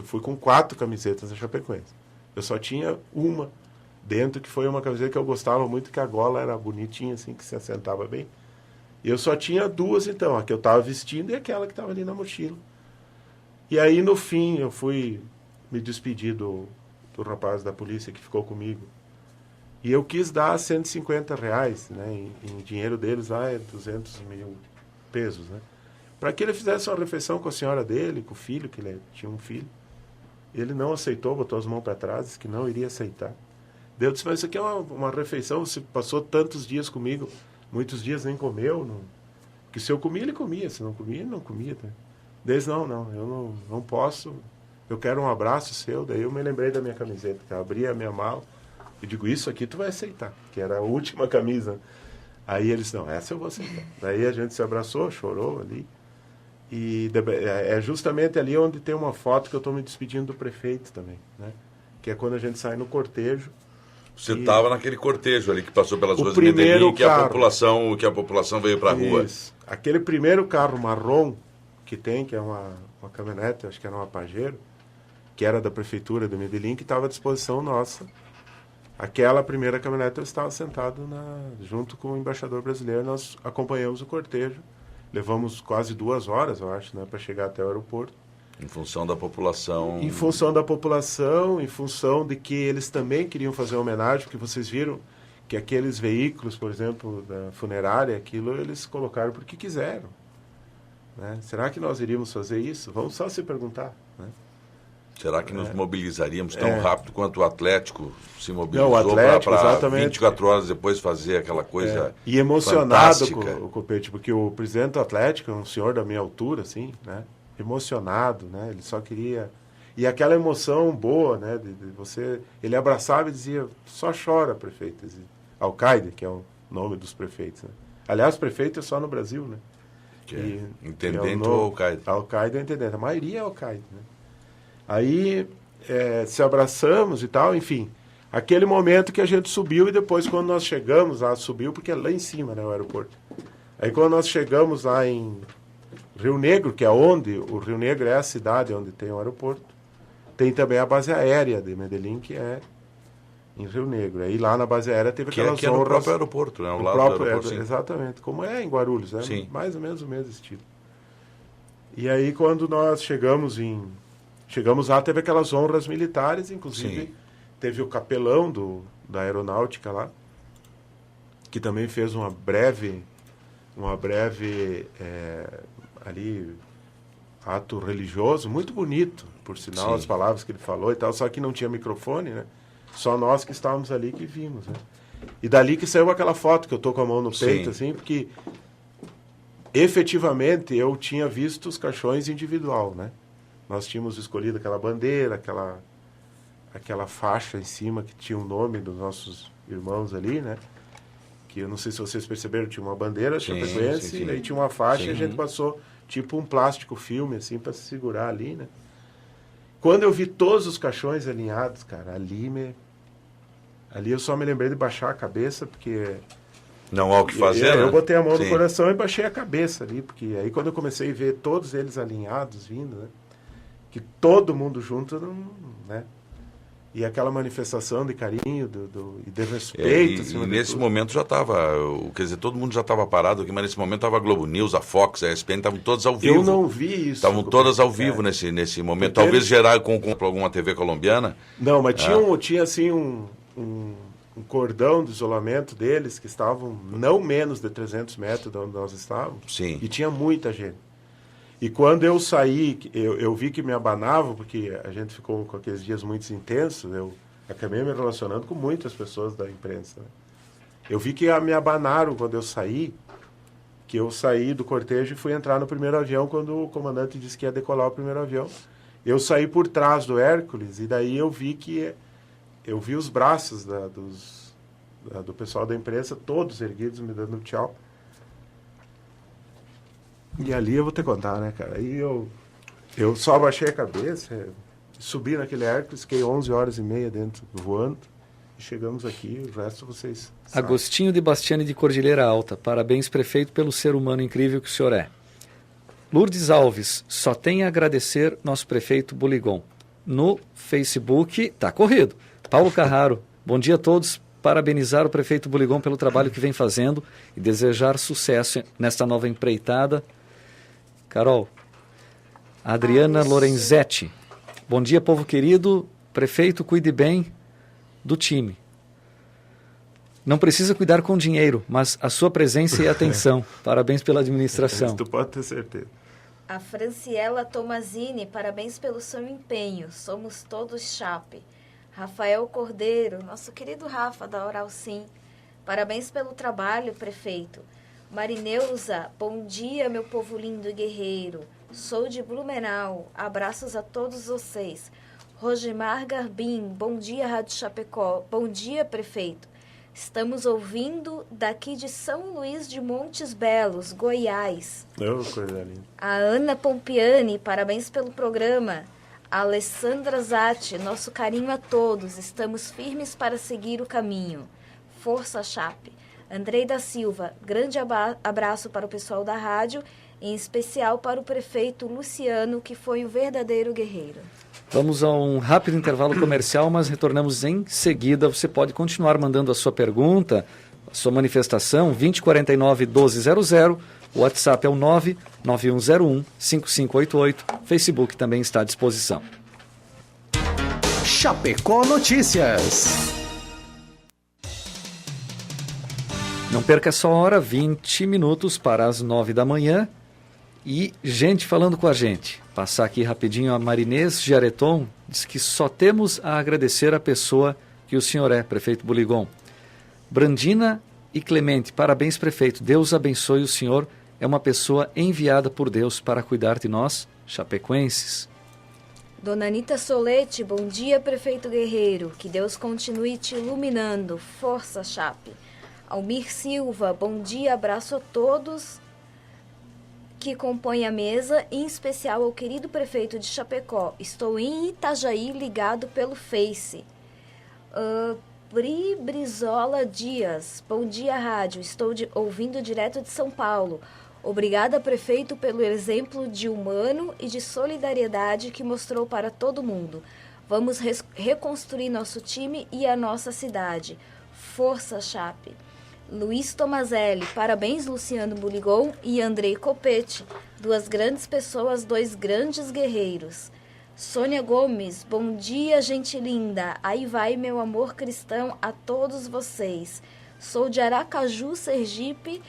S3: fui com 4 camisetas da Chapecoense. Eu só tinha uma dentro, que foi uma camiseta que eu gostava muito, que a gola era bonitinha, assim, que se assentava bem. E eu só tinha 2, então, a que eu estava vestindo e aquela que estava ali na mochila. E aí, no fim, eu fui me despedir do do rapaz da polícia que ficou comigo. E eu quis dar R$150, né? Em dinheiro deles lá é 200 mil pesos, né? Para que ele fizesse uma refeição com a senhora dele, com o filho, que ele tinha um filho. Ele não aceitou, botou as mãos para trás, disse que não iria aceitar. Deus disse, mas isso aqui é uma refeição, você passou tantos dias comigo, muitos dias nem comeu, não... Porque se eu comia, ele comia, se não comia, ele não comia. Né? Desde eu não posso, eu quero um abraço seu. Daí eu me lembrei da minha camiseta, que eu abri a minha mala e digo, isso aqui tu vai aceitar, que era a última camisa. Aí eles, não, essa eu vou aceitar. Daí a gente se abraçou, chorou ali. E é justamente ali onde tem uma foto que eu estou me despedindo do prefeito também, né? Que é quando a gente sai no cortejo.
S6: Você estava naquele cortejo ali que passou pelas ruas de
S3: primeiro
S6: Medellín, que
S3: carro.
S6: a população veio para a rua.
S3: Isso. Aquele primeiro carro marrom que tem, que é uma caminhonete, acho que era uma Pajero, que era da prefeitura de Medellín, que estava à disposição nossa. Aquela primeira caminhonete eu estava sentado junto com o embaixador brasileiro, nós acompanhamos o cortejo. Levamos quase 2 horas, eu acho, né, para chegar até o aeroporto.
S6: Em função da população.
S3: Em função da população, em função de que eles também queriam fazer uma homenagem, porque vocês viram que aqueles veículos, por exemplo, da funerária, aquilo eles colocaram porque quiseram. Né? Será que nós iríamos fazer isso? Vamos só se perguntar. Né?
S6: Será que nos mobilizaríamos tão rápido quanto o Atlético se mobilizou
S3: para
S6: 24 horas depois fazer aquela coisa
S3: E emocionado
S6: fantástica.
S3: com o Peixe, porque o presidente do Atlético é um senhor da minha altura, assim, né? Emocionado, né? Ele só queria... E aquela emoção boa, né? De você... Ele abraçava e dizia, só chora, prefeito. Alcaide, que é o nome dos prefeitos. Né? Aliás, prefeito é só no Brasil, né?
S6: Intendente ou Alcaide?
S3: Alcaide é o intendente. A maioria é Alcaide, né? Aí se abraçamos e tal, enfim. Aquele momento que a gente subiu e depois quando nós chegamos lá, subiu porque é lá em cima, né, o aeroporto. Aí quando nós chegamos lá em Rio Negro, que é onde, o Rio Negro é a cidade onde tem o aeroporto, tem também a base aérea de Medellín, que é em Rio Negro. Aí lá na base aérea teve aquelas
S6: que é no próprio aeroporto, né? Ao lado do aeroporto,
S3: exatamente, como é em Guarulhos, né?
S6: Sim.
S3: Mais ou menos o mesmo estilo. E aí quando nós chegamos lá, teve aquelas honras militares, inclusive
S6: Sim.
S3: teve o capelão da aeronáutica lá, que também fez uma breve ali ato religioso, muito bonito, por sinal,
S6: Sim.
S3: as palavras que ele falou e tal, só que não tinha microfone, né? Só nós que estávamos ali que vimos, né? E dali que saiu aquela foto que eu tô com a mão no peito,
S6: Sim.
S3: assim, porque efetivamente eu tinha visto os caixões individual, né? Nós tínhamos escolhido aquela bandeira, aquela faixa em cima que tinha o nome dos nossos irmãos ali, né? Que eu não sei se vocês perceberam, tinha uma bandeira chapecoense e aí tinha uma faixa e a gente passou tipo um plástico filme, assim, para se segurar ali, né? Quando eu vi todos os caixões alinhados, cara, ali eu só me lembrei de baixar a cabeça, porque...
S6: Não há o que fazer, né?
S3: Eu botei a mão no
S6: Sim.
S3: coração e baixei a cabeça ali, porque aí quando eu comecei a ver todos eles alinhados, vindo, né? Que todo mundo junto, né? E aquela manifestação de carinho e de respeito.
S6: E nesse momento já estava, quer dizer, todo mundo já estava parado aqui, mas nesse momento estava a Globo News, a Fox, a ESPN, estavam todas ao vivo.
S3: Eu não vi isso.
S6: Estavam todas ao vivo nesse momento. Talvez gerar com alguma TV colombiana.
S3: Não, mas tinha assim um cordão de isolamento deles que estavam não menos de 300 metros de onde nós estávamos.
S6: Sim.
S3: E tinha muita gente. E quando eu saí, eu vi que me abanavam, porque a gente ficou com aqueles dias muito intensos, eu acabei me relacionando com muitas pessoas da imprensa. Né? Eu vi que me abanaram quando eu saí, que eu saí do cortejo e fui entrar no primeiro avião quando o comandante disse que ia decolar o primeiro avião. Eu saí por trás do Hércules e daí eu vi os braços do pessoal da imprensa, todos erguidos, me dando tchau. E ali eu vou ter que contar, né, cara? Aí eu só abaixei a cabeça, subi naquele Hércules, fiquei 11 horas e meia dentro, voando, e chegamos aqui, o resto vocês sabem.
S2: Agostinho de Bastiani de Cordilheira Alta. Parabéns, prefeito, pelo ser humano incrível que o senhor é. Lourdes Alves, só tem a agradecer nosso prefeito Buligon. No Facebook, tá corrido. Paulo Carraro, bom dia a todos. Parabenizar o prefeito Buligon pelo trabalho que vem fazendo e desejar sucesso nesta nova empreitada. Carol, Adriana Lorenzetti. Bom dia, povo querido. prefeito, cuide bem do time. Não precisa cuidar com dinheiro, mas a sua presença e atenção. Parabéns pela administração.
S3: Tu pode ter certeza.
S4: A Franciela Tomazini, parabéns pelo seu empenho. Somos todos Chape. Rafael Cordeiro, nosso querido Rafa da Oral Sim. Parabéns pelo trabalho, prefeito. Marineuza, bom dia, meu povo lindo e guerreiro. Sou de Blumenau. Abraços a todos vocês. Rogemar Garbim, bom dia, Rádio Chapecó. Bom dia, prefeito. Estamos ouvindo daqui de São Luís de Montes Belos, Goiás.
S3: Coisa linda.
S4: A Ana Pompiani, parabéns pelo programa. A Alessandra Zatti, nosso carinho a todos. Estamos firmes para seguir o caminho. Força, Chape. Andrei da Silva, grande abraço para o pessoal da rádio, em especial para o prefeito Luciano, que foi um verdadeiro guerreiro.
S2: Vamos a um rápido intervalo comercial, mas retornamos em seguida. Você pode continuar mandando a sua pergunta, a sua manifestação, 2049-1200. O WhatsApp é o 99101-5588. Facebook também está à disposição.
S1: Chapecó Notícias.
S2: Não perca essa hora, 20 minutos para as 9 da manhã. E gente falando com a gente. Passar aqui rapidinho a Marinês Jareton, diz que só temos a agradecer a pessoa que o senhor é, prefeito Buligon. Brandina e Clemente, parabéns, prefeito. Deus abençoe o senhor. É uma pessoa enviada por Deus para cuidar de nós, chapecoenses.
S4: Dona Anita Solete, bom dia, prefeito guerreiro. Que Deus continue te iluminando. Força, Chape. Almir Silva, bom dia, abraço a todos que compõem a mesa, em especial ao querido prefeito de Chapecó. Estou em Itajaí, ligado pelo Face. Pri Brizola Dias, bom dia, rádio. Estou ouvindo direto de São Paulo. Obrigada, prefeito, pelo exemplo de humano e de solidariedade que mostrou para todo mundo. Vamos reconstruir nosso time e a nossa cidade. Força, Chape. Luiz Tomazelli, parabéns, Luciano Buligon e Andrei Copete, duas grandes pessoas, dois grandes guerreiros. Sônia Gomes, bom dia, gente linda, aí vai meu amor cristão a todos vocês. Sou de Aracaju, Sergipe,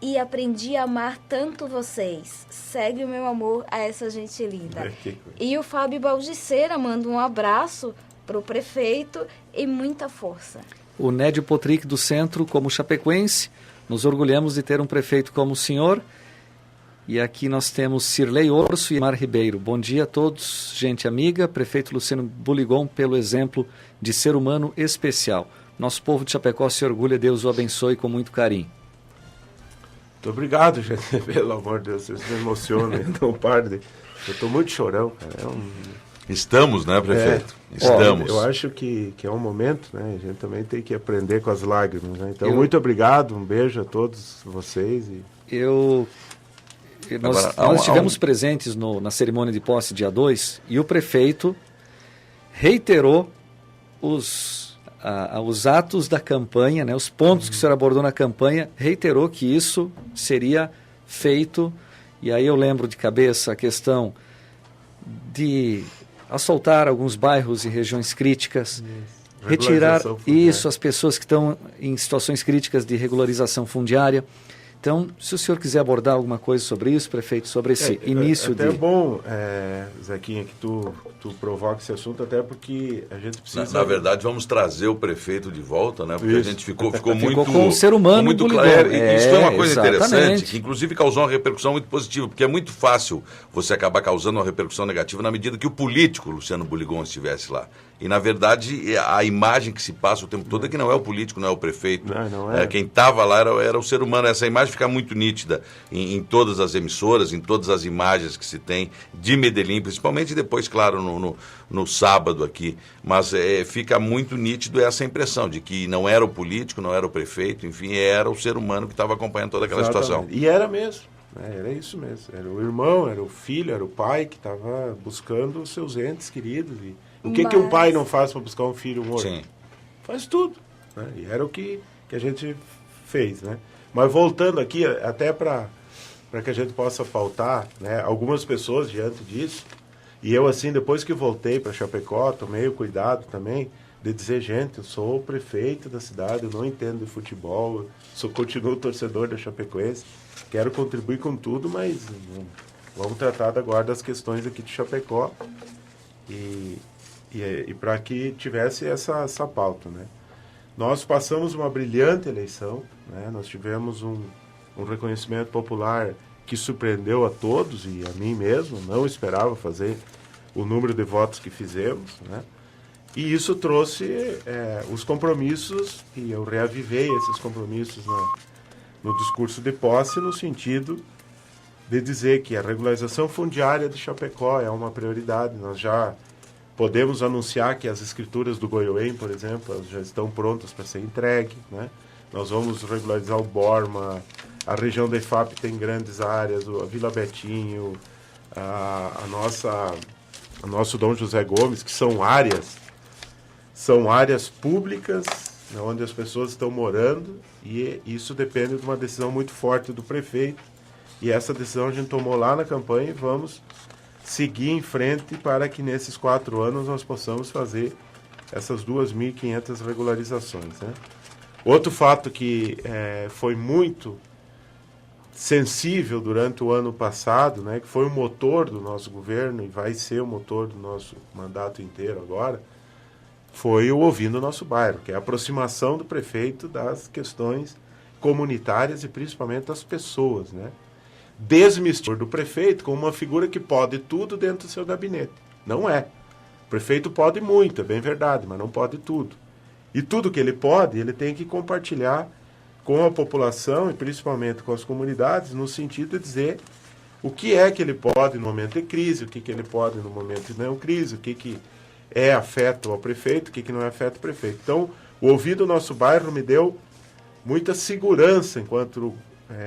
S4: e aprendi a amar tanto vocês. Segue o meu amor a essa gente linda. E o Fábio Baldiceira manda um abraço para o prefeito e muita força.
S2: O Nédio Potric do Centro, como chapecoense, nos orgulhamos de ter um prefeito como o senhor. E aqui nós temos Cirlei Orso e Mar Ribeiro. Bom dia a todos, gente amiga. Prefeito Luciano Buligon, pelo exemplo de ser humano especial. Nosso povo de Chapecó se orgulha, Deus o abençoe com muito carinho.
S3: Muito obrigado, gente. Pelo amor de Deus, vocês me emocionam. Então, parem. Eu estou muito chorão, cara.
S6: Estamos, né, prefeito? Estamos.
S3: Eu acho que é um momento, né? A gente também tem que aprender com as lágrimas, né? Então, muito obrigado, um beijo a todos vocês.
S2: Nós estivemos presentes na cerimônia de posse dia 2 e o prefeito reiterou os atos da campanha, né, os pontos que o senhor abordou na campanha, reiterou que isso seria feito. E aí eu lembro de cabeça a questão de assaltar alguns bairros e regiões críticas, retirar as pessoas que estão em situações críticas de regularização fundiária. Então, se o senhor quiser abordar alguma coisa sobre isso, prefeito, sobre esse início de...
S3: É bom, Zequinha, que tu provoca esse assunto, até porque a gente precisa...
S6: Na verdade, vamos trazer o prefeito de volta, né? Porque a gente ficou muito...
S2: com o ser humano
S6: muito claro. Isso foi uma coisa
S2: exatamente
S6: interessante, que inclusive causou uma repercussão muito positiva, porque é muito fácil você acabar causando uma repercussão negativa na medida que o político Luciano Buligon estivesse lá. E, na verdade, a imagem que se passa o tempo todo é que não é o político, não é o prefeito.
S3: Não é.
S6: Quem estava lá era o ser humano. Essa imagem fica muito nítida em todas as emissoras, em todas as imagens que se tem de Medellín, principalmente depois, claro, no sábado aqui. Mas fica muito nítido essa impressão de que não era o político, não era o prefeito, enfim, era o ser humano que estava acompanhando toda aquela situação.
S3: E era mesmo. Era isso mesmo. Era o irmão, era o filho, era o pai que estava buscando os seus entes queridos. O que um pai não faz para buscar um filho morto?
S6: Sim.
S3: Faz tudo. Né? E era o que a gente fez. Né? Mas voltando aqui, até para que a gente possa pautar, né, algumas pessoas diante disso, E eu, assim, depois que voltei para Chapecó, tomei o cuidado também de dizer, gente, eu sou o prefeito da cidade, eu não entendo de futebol, continuo torcedor da Chapecoense, quero contribuir com tudo, mas vamos tratar agora das questões aqui de Chapecó e para que tivesse essa pauta, né? Nós passamos uma brilhante eleição, né? Nós tivemos um reconhecimento popular que surpreendeu a todos e a mim mesmo, não esperava fazer o número de votos que fizemos, né? E isso trouxe os compromissos, e eu reavivei esses compromissos no discurso de posse, no sentido de dizer que a regularização fundiária de Chapecó é uma prioridade. Nós já podemos anunciar que as escrituras do Goiôem, por exemplo, elas já estão prontas para ser entregue, né? Nós vamos regularizar o Borma, a região da IFAP tem grandes áreas, a Vila Betinho, o nosso Dom José Gomes, que são áreas públicas, né, onde as pessoas estão morando, e isso depende de uma decisão muito forte do prefeito, e essa decisão a gente tomou lá na campanha e vamos seguir em frente para que nesses 4 anos nós possamos fazer essas 2.500 regularizações, né? Outro fato que foi muito sensível durante o ano passado, né, que foi o motor do nosso governo e vai ser o motor do nosso mandato inteiro agora, foi o Ouvindo o Nosso Bairro, que é a aproximação do prefeito das questões comunitárias e principalmente das pessoas, né? Desmistificar do prefeito como uma figura que pode tudo dentro do seu gabinete. Não é. O prefeito pode muito, é bem verdade, mas não pode tudo. E tudo que ele pode, ele tem que compartilhar com a população e principalmente com as comunidades, no sentido de dizer o que é que ele pode no momento de crise, o que ele pode no momento de não crise, o que é afeto ao prefeito, o que não é afeto ao prefeito. Então, o Ouvindo o Nosso Bairro me deu muita segurança enquanto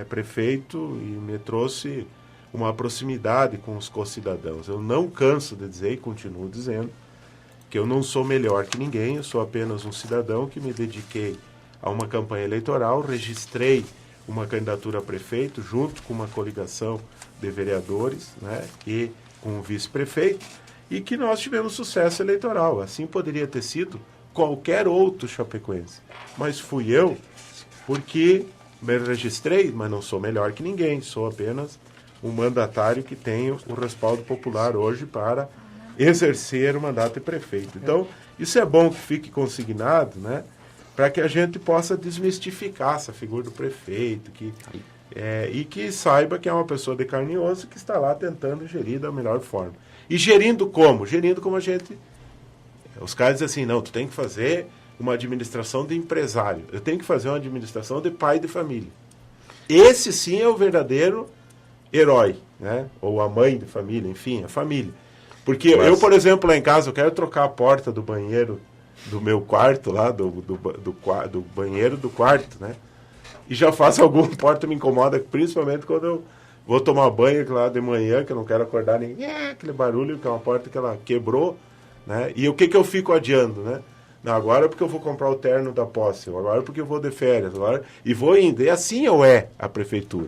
S3: prefeito e me trouxe uma proximidade com os co-cidadãos. Eu não canso de dizer e continuo dizendo que eu não sou melhor que ninguém, eu sou apenas um cidadão que me dediquei a uma campanha eleitoral, registrei uma candidatura a prefeito junto com uma coligação de vereadores, né, e com o vice-prefeito, e que nós tivemos sucesso eleitoral. Assim poderia ter sido qualquer outro chapecoense. Mas fui eu porque me registrei, mas não sou melhor que ninguém, sou apenas um mandatário que tem o respaldo popular hoje para exercer o mandato de prefeito. Então, isso é bom que fique consignado, né, para que a gente possa desmistificar essa figura do prefeito, e que saiba que é uma pessoa de carne e osso que está lá tentando gerir da melhor forma. E gerindo como? Gerindo como a gente... Os caras dizem assim, não, tu tem que fazer uma administração de empresário. Eu tenho que fazer uma administração de pai de família. Esse sim é o verdadeiro herói, né? Ou a mãe de família, enfim, a família. Porque eu, por exemplo, lá em casa, eu quero trocar a porta do banheiro do meu quarto lá, do banheiro do quarto, né? E já faz algum porta me incomoda, principalmente quando eu vou tomar banho lá de manhã, que eu não quero acordar ninguém, aquele barulho, que é uma porta que ela quebrou, né? E o que eu fico adiando, né? Não, agora porque eu vou comprar o terno da posse, agora porque eu vou de férias, agora, e vou indo. E assim a prefeitura,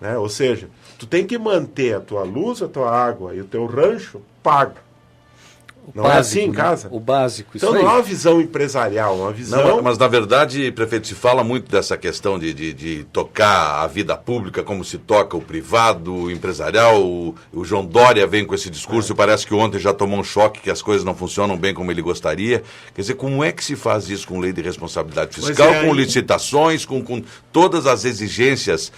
S3: né? Ou seja, tu tem que manter a tua luz, a tua água e o teu rancho pago. Não básico, é assim em casa?
S2: O básico.
S3: Então não é uma visão empresarial, uma visão...
S6: Não, mas na verdade, prefeito, se fala muito dessa questão de tocar a vida pública como se toca o privado, o empresarial. O João Dória vem com esse discurso, parece que ontem já tomou um choque que as coisas não funcionam bem como ele gostaria. Quer dizer, como é que se faz isso com lei de responsabilidade fiscal, com licitações, com todas as exigências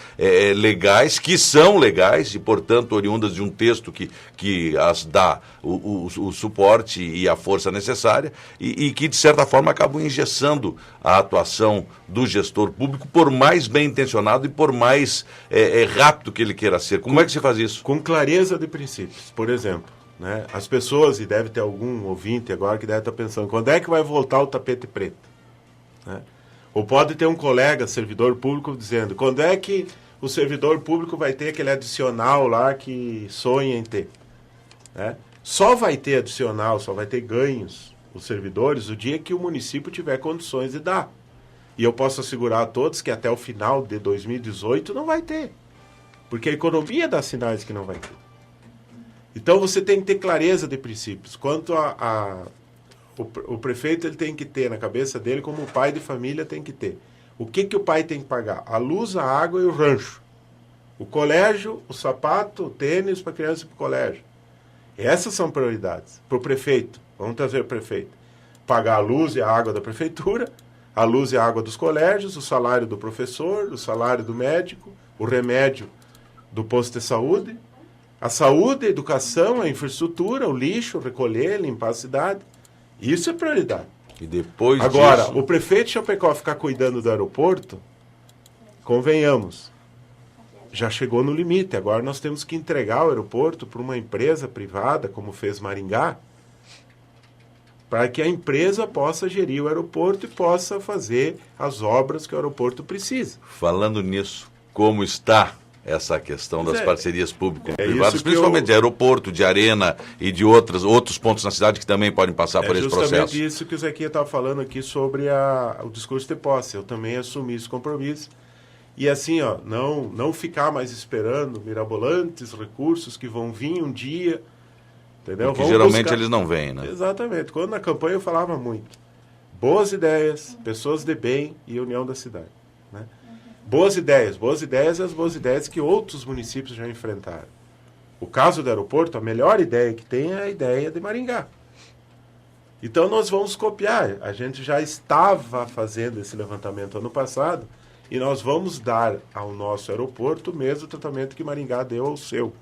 S6: legais, que são legais e, portanto, oriundas de um texto que as dá o suporte e a força necessária e que, de certa forma, acabam engessando a atuação do gestor público, por mais bem intencionado e por mais rápido que ele queira ser. Como é que se faz isso?
S3: Com clareza de princípios. Por exemplo, né, as pessoas, e deve ter algum ouvinte agora que deve estar pensando, quando é que vai voltar o tapete preto? Né? Ou pode ter um colega, servidor público, dizendo, quando é que o servidor público vai ter aquele adicional lá que sonha em ter? Né? Só vai ter adicional, só vai ter ganhos os servidores o dia que o município tiver condições de dar. E eu posso assegurar a todos que até o final de 2018 não vai ter. Porque a economia dá sinais que não vai ter. Então você tem que ter clareza de princípios. Quanto o prefeito ele tem que ter na cabeça dele, como o pai de família tem que ter. O que o pai tem que pagar? A luz, a água e o rancho. O colégio, o sapato, o tênis para a criança ir para o colégio. Essas são prioridades. Para o prefeito, vamos trazer o prefeito. Pagar a luz e a água da prefeitura, a luz e a água dos colégios, o salário do professor, o salário do médico, o remédio do posto de saúde, a saúde, a educação, a infraestrutura, o lixo, recolher, limpar a cidade. Isso é prioridade.
S6: E depois
S3: Agora,
S6: disso...
S3: o prefeito de Chapecó ficar cuidando do aeroporto, convenhamos, já chegou no limite. Agora nós temos que entregar o aeroporto para uma empresa privada, como fez Maringá, para que a empresa possa gerir o aeroporto e possa fazer as obras que o aeroporto precisa.
S6: Falando nisso, como está essa questão das parcerias público-privadas, principalmente de aeroporto, de arena e de outros pontos na cidade que também podem passar por esse processo?
S3: É justamente isso que o Zequinha estava falando aqui sobre o discurso de posse. Eu também assumi esse compromisso. E assim, não ficar mais esperando mirabolantes recursos que vão vir um dia, entendeu?
S6: Porque geralmente eles não vêm, né?
S3: Exatamente. Quando na campanha eu falava muito. Boas ideias, pessoas de bem e união da cidade. Né? Boas ideias e as boas ideias que outros municípios já enfrentaram. O caso do aeroporto, a melhor ideia que tem é a ideia de Maringá. Então nós vamos copiar. A gente já estava fazendo esse levantamento ano passado e nós vamos dar ao nosso aeroporto o mesmo tratamento que Maringá deu ao seu.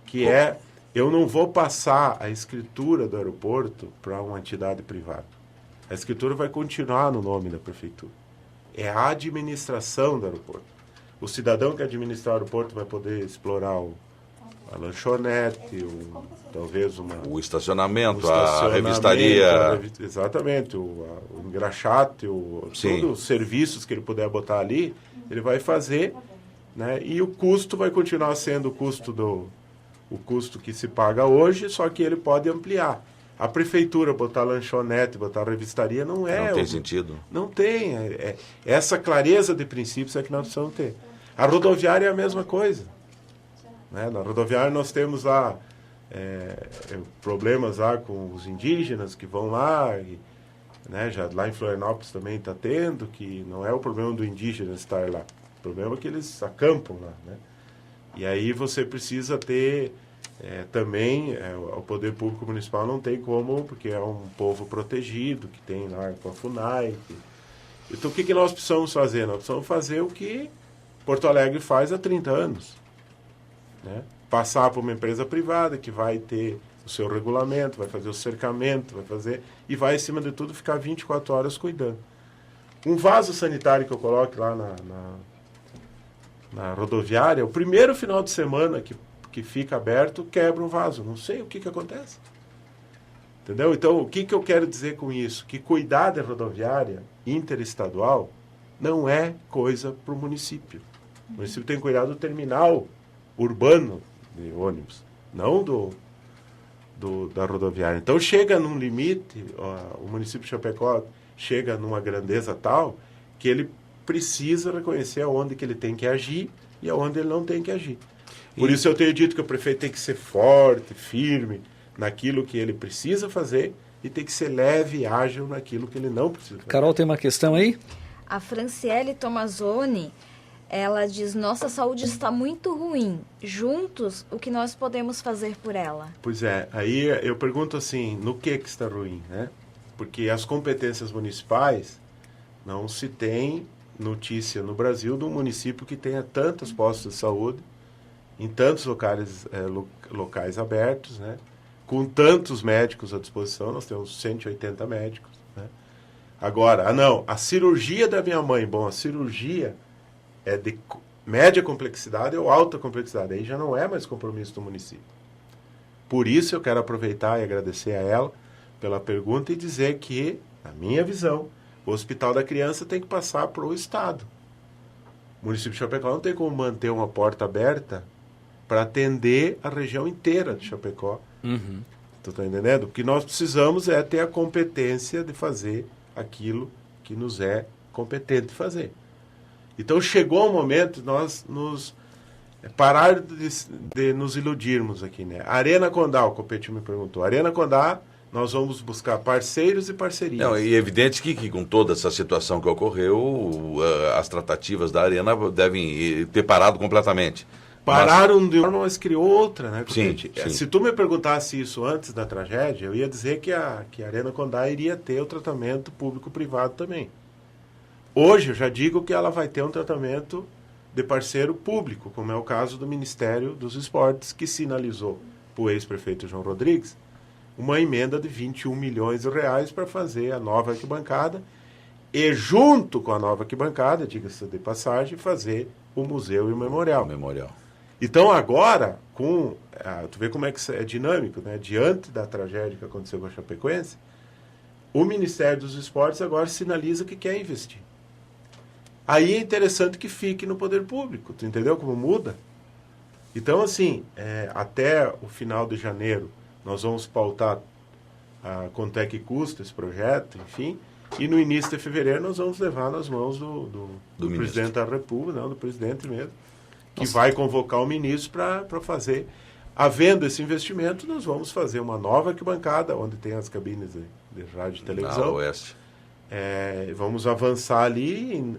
S3: Que é, eu não vou passar a escritura do aeroporto para uma entidade privada. A escritura vai continuar no nome da prefeitura. É a administração do aeroporto. O cidadão que administrar o aeroporto vai poder explorar a lanchonete, talvez
S6: o estacionamento, a revistaria.
S3: Exatamente, o engraxate, todos os serviços que ele puder botar ali, ele vai fazer, né? E o custo vai continuar sendo o custo que se paga hoje, só que ele pode ampliar. A prefeitura botar lanchonete, botar revistaria, não
S6: tem sentido.
S3: Não tem. Essa clareza de princípios é que nós precisamos ter. A rodoviária é a mesma coisa. Né? Na rodoviária nós temos lá problemas lá com os indígenas que vão lá, né? Já lá em Florianópolis também está tendo, que não é o problema do indígena estar lá. O problema é que eles acampam lá. Né? E aí você precisa ter... também o poder público municipal não tem como, porque é um povo protegido, que tem lá com a FUNAI. Então o que nós precisamos fazer? Nós precisamos fazer o que Porto Alegre faz há 30 anos. Né? Passar para uma empresa privada que vai ter o seu regulamento, vai fazer o cercamento, e vai, acima de tudo, ficar 24 horas cuidando. Um vaso sanitário que eu coloque lá na rodoviária, o primeiro final de semana que fica aberto, quebra um vaso. Não sei o que acontece. Entendeu? Então, o que eu quero dizer com isso? Que cuidar da rodoviária interestadual não é coisa para o município. O município tem que cuidar do terminal urbano de ônibus, não da rodoviária. Então, chega num limite, o município de Chapecó chega numa grandeza tal que ele precisa reconhecer aonde que ele tem que agir e aonde ele não tem que agir. Por isso eu tenho dito que o prefeito tem que ser forte, firme naquilo que ele precisa fazer e tem que ser leve e ágil naquilo que ele não precisa fazer.
S2: Carol, tem uma questão aí?
S4: A Franciele Tomazoni, ela diz, nossa saúde está muito ruim. Juntos, o que nós podemos fazer por ela?
S3: Pois é, aí eu pergunto assim, no que está ruim, né? Porque as competências municipais, não se tem notícia no Brasil de um município que tenha tantos postos de saúde, em tantos locais abertos, né? Com tantos médicos à disposição, nós temos 180 médicos. Né? Agora, a cirurgia da minha mãe, a cirurgia é de média complexidade ou alta complexidade, aí já não é mais compromisso do município. Por isso eu quero aproveitar e agradecer a ela pela pergunta e dizer que, na minha visão, o Hospital da Criança tem que passar para o Estado. O município de Chapecó não tem como manter uma porta aberta para atender a região inteira de Chapecó.
S2: Uhum.
S3: Tu tá entendendo? O que nós precisamos é ter a competência de fazer aquilo que nos é competente fazer. Então chegou o momento de nós nos parar de nos iludirmos aqui, né? Arena Condá, o Copete me perguntou. Arena Condá, nós vamos buscar parceiros e parcerias.
S6: Não, e é evidente que com toda essa situação que ocorreu, as tratativas da Arena devem ter parado completamente.
S3: Pararam de uma, mas criou outra, né?
S6: Sim,
S3: Copete?
S6: sim.
S3: Se tu me perguntasse isso antes da tragédia, eu ia dizer que a Arena Condá iria ter o tratamento público-privado também. Hoje eu já digo que ela vai ter um tratamento de parceiro público, como é o caso do Ministério dos Esportes, que sinalizou para o ex-prefeito João Rodrigues uma emenda de 21 milhões de reais para fazer a nova arquibancada e, junto com a nova arquibancada, diga-se de passagem, fazer o museu e o memorial. Então agora, tu vê como é que isso é dinâmico, né? Diante da tragédia que aconteceu com a Chapecoense, o Ministério dos Esportes agora sinaliza que quer investir. Aí é interessante que fique no poder público, tu entendeu como muda? Então, assim, até o final de janeiro, nós vamos pautar quanto é que custa esse projeto, enfim, e no início de fevereiro nós vamos levar nas mãos do presidente da República, não, do presidente mesmo, que vai convocar o ministro para fazer. Havendo esse investimento, nós vamos fazer uma nova arquibancada, onde tem as cabines de rádio e televisão.
S6: Na Oeste.
S3: Vamos avançar ali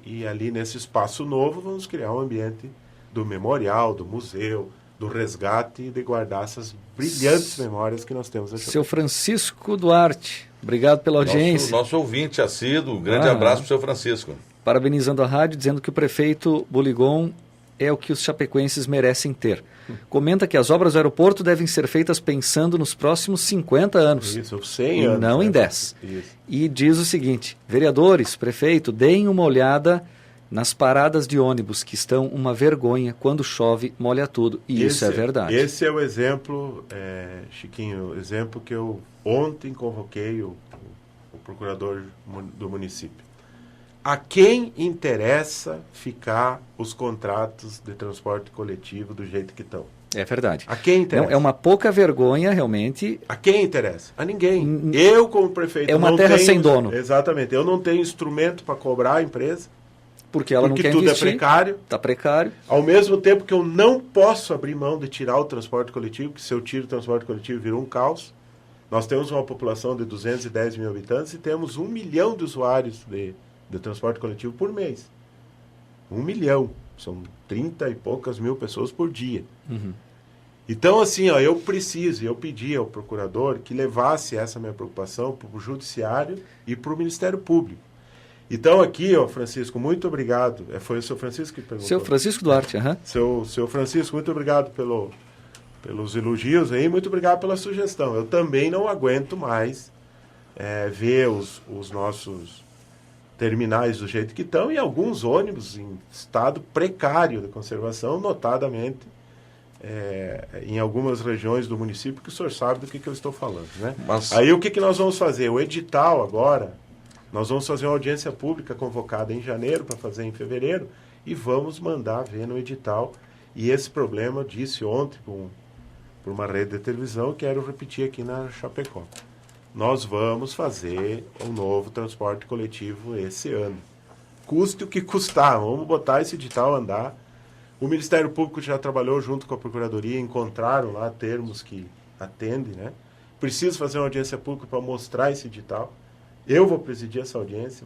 S3: e ali nesse espaço novo vamos criar um ambiente do memorial, do museu, do resgate e de guardar essas brilhantes memórias que nós temos aqui.
S2: Seu Francisco Duarte, obrigado pela audiência.
S6: Nosso ouvinte assíduo, grande abraço para o seu Francisco.
S2: Parabenizando a rádio, dizendo que o prefeito Buligon é o que os chapecoenses merecem ter. Comenta que as obras do aeroporto devem ser feitas pensando nos próximos 50 anos.
S3: Isso, 100
S2: e
S3: anos.
S2: não em 10.
S3: Isso.
S2: E diz o seguinte: vereadores, prefeito, deem uma olhada nas paradas de ônibus, que estão uma vergonha, quando chove, molha tudo. E isso é verdade.
S3: Esse é o exemplo, Chiquinho, o exemplo que eu ontem convoquei o procurador do município. A quem interessa ficar os contratos de transporte coletivo do jeito que estão?
S2: É verdade.
S3: A quem interessa?
S2: Não, é uma pouca vergonha, realmente.
S3: A quem interessa? A ninguém. Eu, como prefeito,
S2: é uma
S3: não
S2: terra
S3: tenho,
S2: sem dono.
S3: Exatamente. Eu não tenho instrumento para cobrar a empresa.
S2: Porque ela não quer
S3: tudo
S2: investir.
S3: É precário.
S2: Está precário.
S3: Ao mesmo tempo que eu não posso abrir mão de tirar o transporte coletivo, que se eu tiro o transporte coletivo vira um caos. Nós temos uma população de 210 mil habitantes e temos 1 milhão de usuários de transporte coletivo por mês. 1 milhão. São 30 e poucas mil pessoas por dia.
S2: Uhum.
S3: Então, assim, eu pedi ao procurador que levasse essa minha preocupação para o judiciário e para o Ministério Público. Então, aqui, Francisco, muito obrigado. Foi o seu Francisco que perguntou.
S2: Seu Francisco Duarte,
S3: Seu Francisco, muito obrigado pelos elogios aí, muito obrigado pela sugestão. Eu também não aguento mais ver os nossos terminais do jeito que estão e alguns ônibus em estado precário de conservação, notadamente em algumas regiões do município, que o senhor sabe do que eu estou falando, né? Aí o que nós vamos fazer? O edital agora, nós vamos fazer uma audiência pública convocada em janeiro para fazer em fevereiro e vamos mandar ver no edital. E esse problema eu disse ontem por uma rede de televisão, quero repetir aqui na Chapecó. Nós vamos fazer um novo transporte coletivo esse ano. Custe o que custar, vamos botar esse edital a andar. O Ministério Público já trabalhou junto com a Procuradoria, encontraram lá termos que atendem, né? Preciso fazer uma audiência pública para mostrar esse edital. Eu vou presidir essa audiência,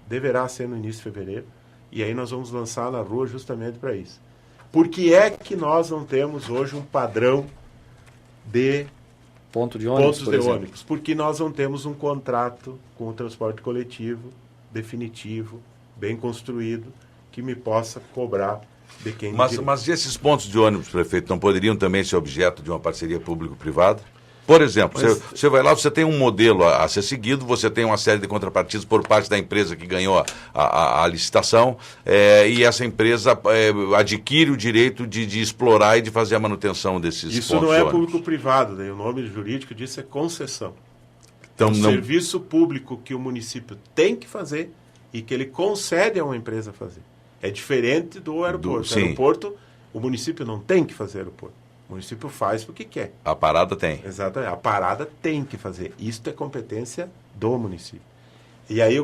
S3: deverá ser no início de fevereiro, e aí nós vamos lançar na rua justamente para isso. Por que é que nós não temos hoje um padrão de
S2: pontos de ônibus?
S3: Porque nós não temos um contrato com o transporte coletivo definitivo, bem construído, que me possa cobrar de quem...
S6: Mas esses pontos de ônibus, prefeito, não poderiam também ser objeto de uma parceria público-privada? Por exemplo, você vai lá, você tem um modelo a ser seguido, você tem uma série de contrapartidas por parte da empresa que ganhou a licitação, e essa empresa adquire o direito de explorar e de fazer a manutenção desses pontos de ônibus.
S3: Isso não é público-privado, o nome jurídico disso é concessão.
S6: Então,
S3: serviço público que o município tem que fazer e que ele concede a uma empresa fazer. É diferente do aeroporto. O aeroporto, o município não tem que fazer aeroporto. O município faz porque quer.
S6: A parada tem.
S3: Exatamente. A parada tem que fazer. Isto é competência do município. E aí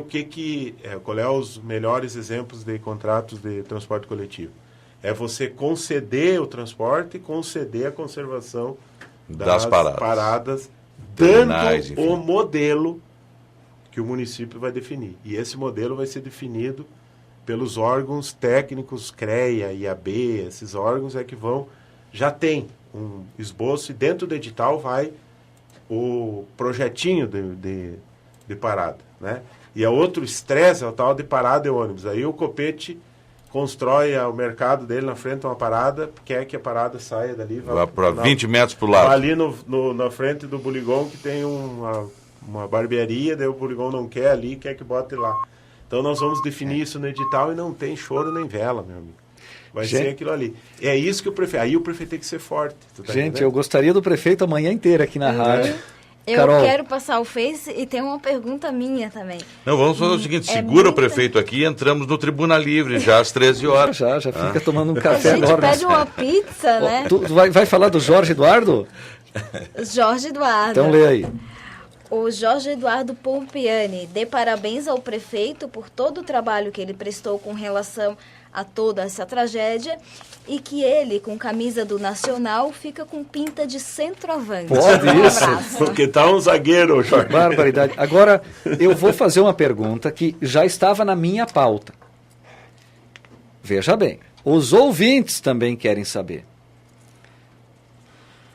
S3: qual é os melhores exemplos de contratos de transporte coletivo? É você conceder o transporte e conceder a conservação
S6: Das paradas.
S3: dando
S6: Terminais, enfim.
S3: o modelo que o município vai definir. E esse modelo vai ser definido pelos órgãos técnicos, CREA, IAB, esses órgãos é que já tem um esboço e dentro do edital vai o projetinho de parada, né? E a outro estresse é o tal de parada de ônibus. Aí o Copete constrói o mercado dele na frente de uma parada, quer que a parada saia dali.
S6: Vai para 20 metros para o lado.
S3: Vai ali na frente do Buligon que tem uma barbearia, daí o Buligon não quer ali, quer que bote lá. Então nós vamos definir isso no edital e não tem choro nem vela, meu amigo. Vai ser aquilo ali. É isso que o prefeito... Aí o prefeito tem que ser forte.
S2: Gente, eu gostaria do prefeito a manhã inteira aqui na rádio.
S4: Eu
S2: Carol.
S4: quero passar o Face e tem uma pergunta minha também.
S6: Não, vamos fazer o seguinte, segura o prefeito aqui e entramos no Tribuna Livre, já às 13 horas.
S2: Já fica tomando um
S4: A
S2: café
S4: gente
S2: agora.
S4: pede uma pizza, né?
S2: Tu vai falar do Jorge Eduardo?
S4: Jorge Eduardo.
S2: Então lê aí.
S4: O Jorge Eduardo Pompiani dê parabéns ao prefeito por todo o trabalho que ele prestou com relação a toda essa tragédia e que ele, com camisa do Nacional, fica com pinta de centroavante.
S2: Pode isso?
S4: Abraço.
S3: Porque tá um zagueiro, Jorge.
S2: Barbaridade. Agora, eu vou fazer uma pergunta que já estava na minha pauta. Veja bem, os ouvintes também querem saber.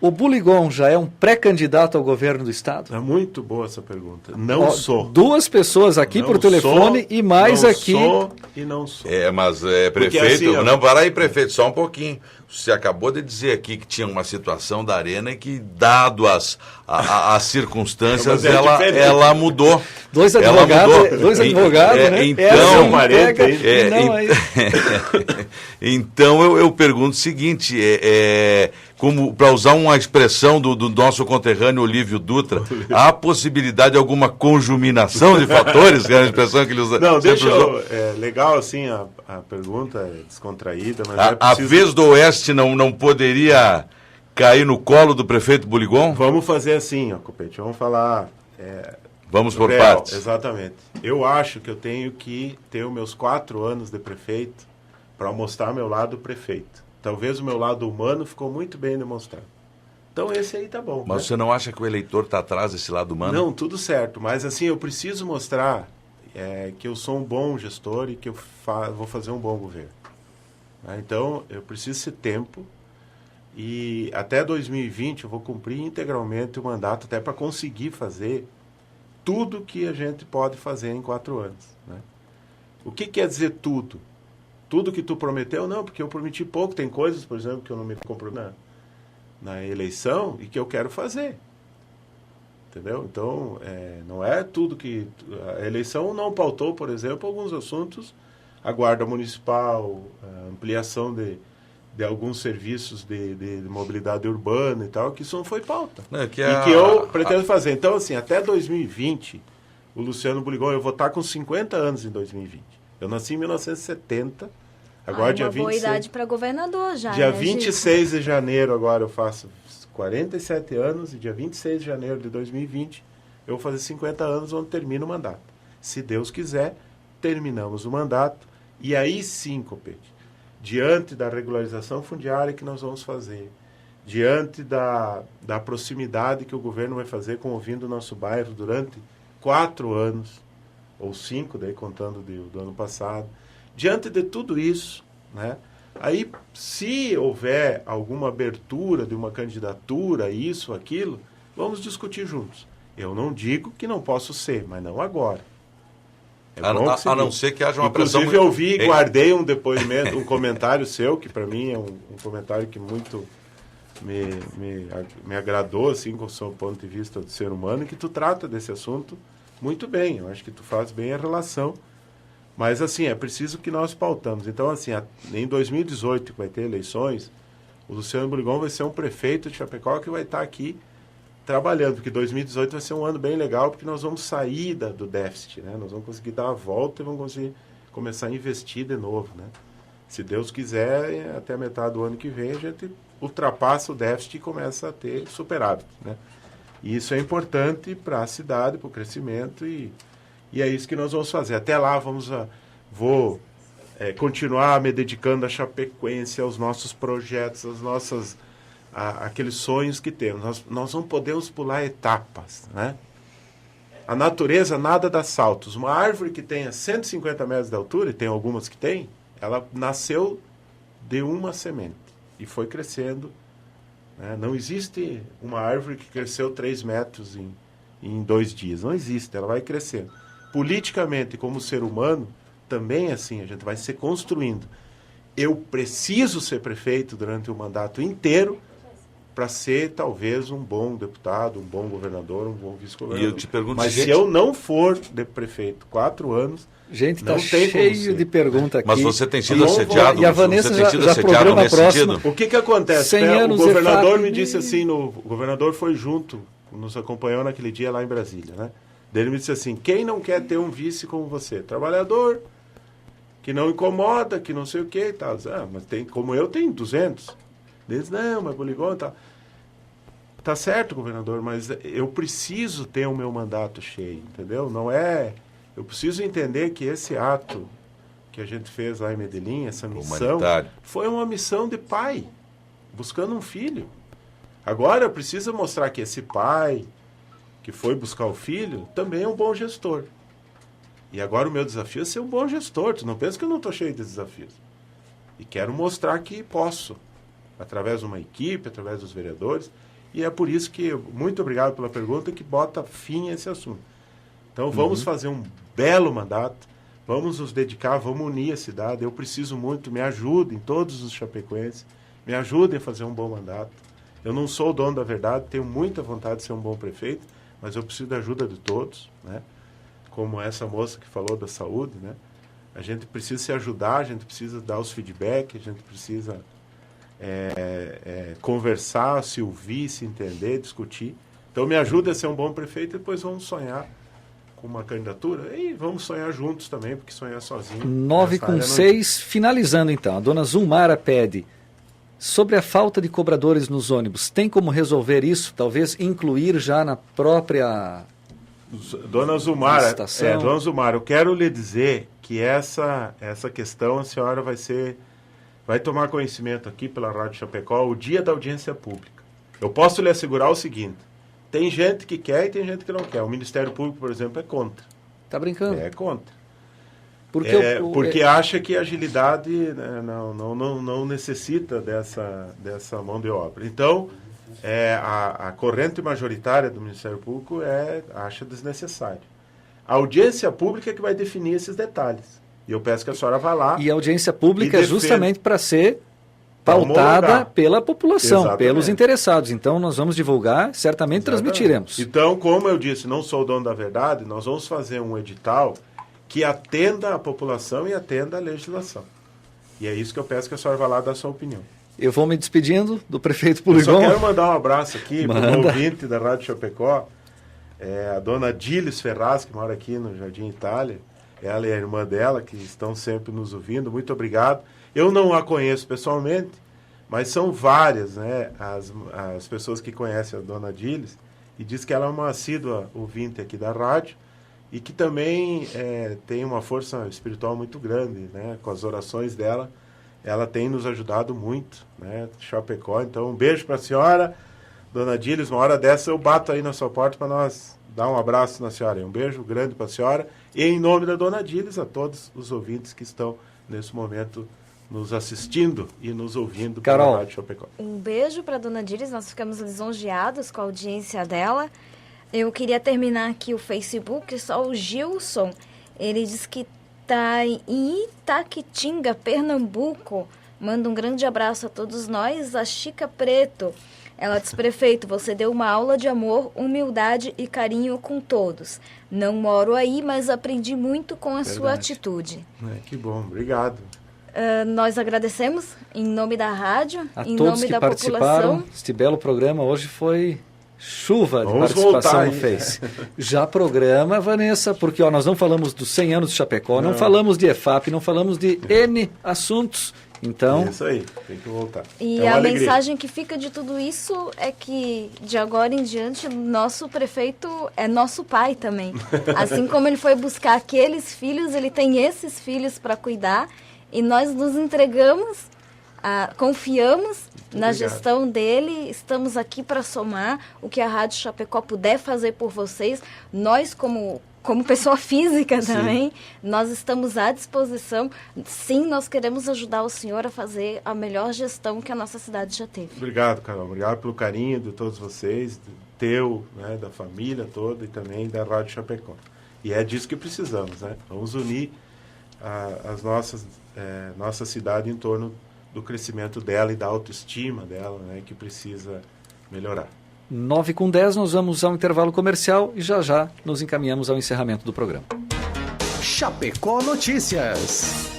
S2: O Buligon já é um pré-candidato ao governo do estado?
S3: É muito boa essa pergunta. Não sou.
S2: Duas pessoas aqui
S3: Não
S2: por telefone
S3: sou,
S2: e mais
S3: não
S2: aqui.
S3: Sou e não sou.
S6: Mas
S3: Porque
S6: prefeito,
S3: assim, ó,
S6: não, para aí, prefeito, só um pouquinho. Você acabou de dizer aqui que tinha uma situação da arena e que, dado as circunstâncias,
S3: Mas é diferente.
S6: ela mudou.
S2: Dois
S6: Ela
S2: advogados,
S6: mudou.
S2: né?
S6: Então,
S2: Essa
S3: um parente,
S2: pega,
S3: hein?
S2: e não aí.
S6: Então eu pergunto o seguinte, como para usar uma expressão do nosso conterrâneo Olívio Dutra, há possibilidade de alguma conjuminação de fatores, que é a expressão que ele usa?
S3: Não,
S6: sempre
S3: deixa
S6: usou?
S3: eu... É legal, assim, a pergunta é descontraída, mas
S6: A
S3: preciso...
S6: vez do Oeste não poderia cair no colo do prefeito Buligon?
S3: Vamos fazer assim, ó, Copete, vamos falar...
S6: Vamos por
S3: real,
S6: partes.
S3: Exatamente. Eu acho que eu tenho que ter os meus 4 anos de prefeito para mostrar meu lado prefeito. Talvez o meu lado humano ficou muito bem demonstrado. Então esse aí tá bom.
S6: Mas
S3: né?
S6: você não acha que o eleitor está atrás desse lado humano?
S3: Não, tudo certo. Mas assim, eu preciso mostrar que eu sou um bom gestor e que eu vou fazer um bom governo. Né? Então, eu preciso de tempo e até 2020 eu vou cumprir integralmente o mandato até para conseguir fazer tudo que a gente pode fazer em 4 anos. Né? O que quer dizer tudo? Tudo que tu prometeu? Não, porque eu prometi pouco. Tem coisas, por exemplo, que eu não me comprometi na eleição e que eu quero fazer. Entendeu? Então, não é tudo que... A eleição não pautou, por exemplo, alguns assuntos, a guarda municipal, a ampliação de alguns serviços de mobilidade urbana e tal, que isso não foi pauta.
S6: Não, que
S3: e que eu pretendo fazer. Então, assim, até 2020, o Luciano Buligon, eu vou estar com 50 anos em 2020. Eu nasci em 1970, agora dia 26...
S4: Uma boa idade para governador já,
S3: Dia
S4: né,
S3: 26 de janeiro agora eu faço 47 anos e dia 26 de janeiro de 2020 eu vou fazer 50 anos onde termina o mandato. Se Deus quiser, terminamos o mandato e aí sim, Copete, diante da regularização fundiária que nós vamos fazer, diante da proximidade que o governo vai fazer com ouvindo o nosso bairro durante 4 anos, ou 5, daí contando do ano passado, diante de tudo isso, né? Aí, se houver alguma abertura de uma candidatura, isso, aquilo, vamos discutir juntos. Eu não digo que não posso ser, mas não agora.
S6: A não ser que haja uma pressão...
S3: Inclusive, eu vi e guardei um depoimento, um comentário seu, que para mim é um comentário que muito me agradou, assim, com o seu ponto de vista do ser humano, que tu trata desse assunto muito bem. Eu acho que tu faz bem a relação. Mas, assim, é preciso que nós pautamos. Então, assim, em 2018, que vai ter eleições, o Luciano Buligon vai ser um prefeito de Chapecó que vai estar aqui trabalhando, porque 2018 vai ser um ano bem legal, porque nós vamos sair do déficit, né? Nós vamos conseguir dar a volta e vamos conseguir começar a investir de novo, né? Se Deus quiser, até a metade do ano que vem, a gente ultrapassa o déficit e começa a ter superávit, né? E isso é importante para a cidade, para o crescimento e é isso que nós vamos fazer. Até lá vou continuar me dedicando à Chapecoense, aos nossos projetos, aqueles sonhos que temos. Nós não podemos pular etapas, né? A natureza nada dá saltos. Uma árvore que tenha 150 metros de altura, e tem algumas que tem, ela nasceu de uma semente e foi crescendo. Né? Não existe uma árvore que cresceu 3 metros em 2 dias. Não existe, ela vai crescendo. Politicamente, como ser humano, também é assim, a gente vai se construindo. Eu preciso ser prefeito durante o mandato inteiro para ser, talvez, um bom deputado, um bom governador, um bom vice-governador.
S6: E eu te pergunto,
S3: mas se eu não for de prefeito 4 anos,
S2: Gente,
S3: não
S2: está
S3: tem como
S2: cheio
S3: ser.
S2: de pergunta aqui.
S6: Mas você tem sido
S3: Não vou-
S6: assediado?
S2: E a Vanessa
S6: você tem sido
S2: já
S6: assediado
S2: programa
S6: nesse
S2: próxima.
S6: sentido?
S3: O que acontece?
S2: 100
S3: Né? O
S2: anos
S3: governador
S2: EFAP.
S3: me disse assim, o governador foi junto, nos acompanhou naquele dia lá em Brasília, né? Daí ele me disse assim, quem não quer ter um vice como você? Trabalhador, que não incomoda, que não sei o que e tal. Mas tem, como eu, tem 200. Eles, não, mas Boligon e tal. Tá certo, governador, mas eu preciso ter o meu mandato cheio, entendeu? Não é... Eu preciso entender que esse ato que a gente fez lá em Medellín, essa missão,
S6: Humanitário.
S3: foi uma missão de pai, buscando um filho. Agora, eu preciso mostrar que esse pai, que foi buscar o filho, também é um bom gestor. E agora o meu desafio é ser um bom gestor. Tu não pensa que eu não estou cheio de desafios. E quero mostrar que posso, através de uma equipe, através dos vereadores. E é por isso que, muito obrigado pela pergunta, que bota fim a esse assunto. Então, vamos fazer um belo mandato, vamos nos dedicar, vamos unir a cidade. Eu preciso muito, me ajudem, todos os chapecoenses, me ajudem a fazer um bom mandato. Eu não sou o dono da verdade, tenho muita vontade de ser um bom prefeito, mas eu preciso da ajuda de todos, né? Como essa moça que falou da saúde, né? A gente precisa se ajudar, a gente precisa dar os feedback, a gente precisa conversar, se ouvir, se entender, discutir. Então, me ajuda a ser um bom prefeito e depois vamos sonhar com uma candidatura e vamos sonhar juntos também, porque sonhar sozinho...
S2: 9:06, finalizando então. A dona Zulmara pede, sobre a falta de cobradores nos ônibus, tem como resolver isso? Talvez incluir já na própria...
S3: Dona Zulmara,
S2: licitação.
S3: Dona Zulmara, eu quero lhe dizer que essa questão a senhora vai tomar conhecimento aqui pela Rádio Chapecó o dia da audiência pública. Eu posso lhe assegurar o seguinte, tem gente que quer e tem gente que não quer. O Ministério Público, por exemplo, é contra.
S2: Tá brincando?
S3: É contra.
S2: Porque
S3: Porque acha que a agilidade, né, não necessita dessa mão de obra. Então, a corrente majoritária do Ministério Público acha desnecessário. A audiência pública é que vai definir esses detalhes. E eu peço que a senhora vá lá.
S2: E a audiência pública
S3: E
S2: é justamente para ser
S3: Pra
S2: pautada
S3: homologar.
S2: pela população,
S3: Exatamente.
S2: pelos interessados. Então, nós vamos divulgar, certamente transmitiremos.
S3: Então, como eu disse, não sou o dono da verdade, nós vamos fazer um edital que atenda a população e atenda a legislação. E é isso que eu peço que a senhora vá lá dar a sua opinião.
S2: Eu vou me despedindo do prefeito
S3: Eu só
S2: Boligon.
S3: quero mandar um abraço aqui para o
S2: Manda.
S3: ouvinte da Rádio Chapecó, a dona Dilis Ferraz, que mora aqui no Jardim Itália. Ela e a irmã dela, que estão sempre nos ouvindo. Muito obrigado. Eu não a conheço pessoalmente, mas são várias, né, as pessoas que conhecem a dona Dilis, e diz que ela é uma assídua ouvinte aqui da rádio, e que também tem uma força espiritual muito grande, né, com as orações dela. Ela tem nos ajudado muito, né, Chapecó. Então, um beijo para a senhora, dona Dilis. Uma hora dessa eu bato aí na sua porta para nós dar um abraço na senhora. Um beijo grande para a senhora. E em nome da dona Dilis, a todos os ouvintes que estão nesse momento nos assistindo e nos ouvindo
S2: Carol.
S3: pela Rádio Chapecó.
S4: Um beijo para a dona Diris, nós ficamos lisonjeados com a audiência dela. Eu queria terminar aqui o Facebook, só o Gilson, ele diz que está em Itaquitinga, Pernambuco. Manda um grande abraço a todos nós. A Chica Preto, ela diz, prefeito, você deu uma aula de amor, humildade e carinho com todos. Não moro aí, mas aprendi muito com a sua atitude.
S3: Que bom, obrigado.
S4: Nós agradecemos em nome da rádio,
S2: A
S4: em
S2: todos
S4: nome
S2: que
S4: da
S2: participaram.
S4: população.
S2: Este belo programa hoje foi chuva de
S3: Vamos
S2: participação
S3: voltar,
S2: no
S3: hein?
S2: Face. Já programa, Vanessa, porque nós não falamos dos 100 anos de Chapecó, não falamos de EFAP, não falamos de N assuntos. Então,
S3: É isso aí, tem que voltar.
S4: E
S3: É uma
S4: a
S3: alegria.
S4: mensagem que fica de tudo isso é que, de agora em diante, nosso prefeito é nosso pai também. Assim como ele foi buscar aqueles filhos, ele tem esses filhos para cuidar. e nós nos entregamos, confiamos na
S3: obrigado.
S4: gestão dele, estamos aqui para somar o que a Rádio Chapecó puder fazer por vocês. Nós, como pessoa física também, nós estamos à disposição. Sim, nós queremos ajudar o senhor a fazer a melhor gestão que a nossa cidade já teve.
S3: Obrigado, Carol. Obrigado pelo carinho de todos vocês, teu, né, da família toda e também da Rádio Chapecó. E é disso que precisamos, né? Vamos unir nossa cidade em torno do crescimento dela e da autoestima dela, né, que precisa melhorar.
S2: 9h10, nós vamos ao intervalo comercial e já nos encaminhamos ao encerramento do programa.
S1: Chapecó Notícias.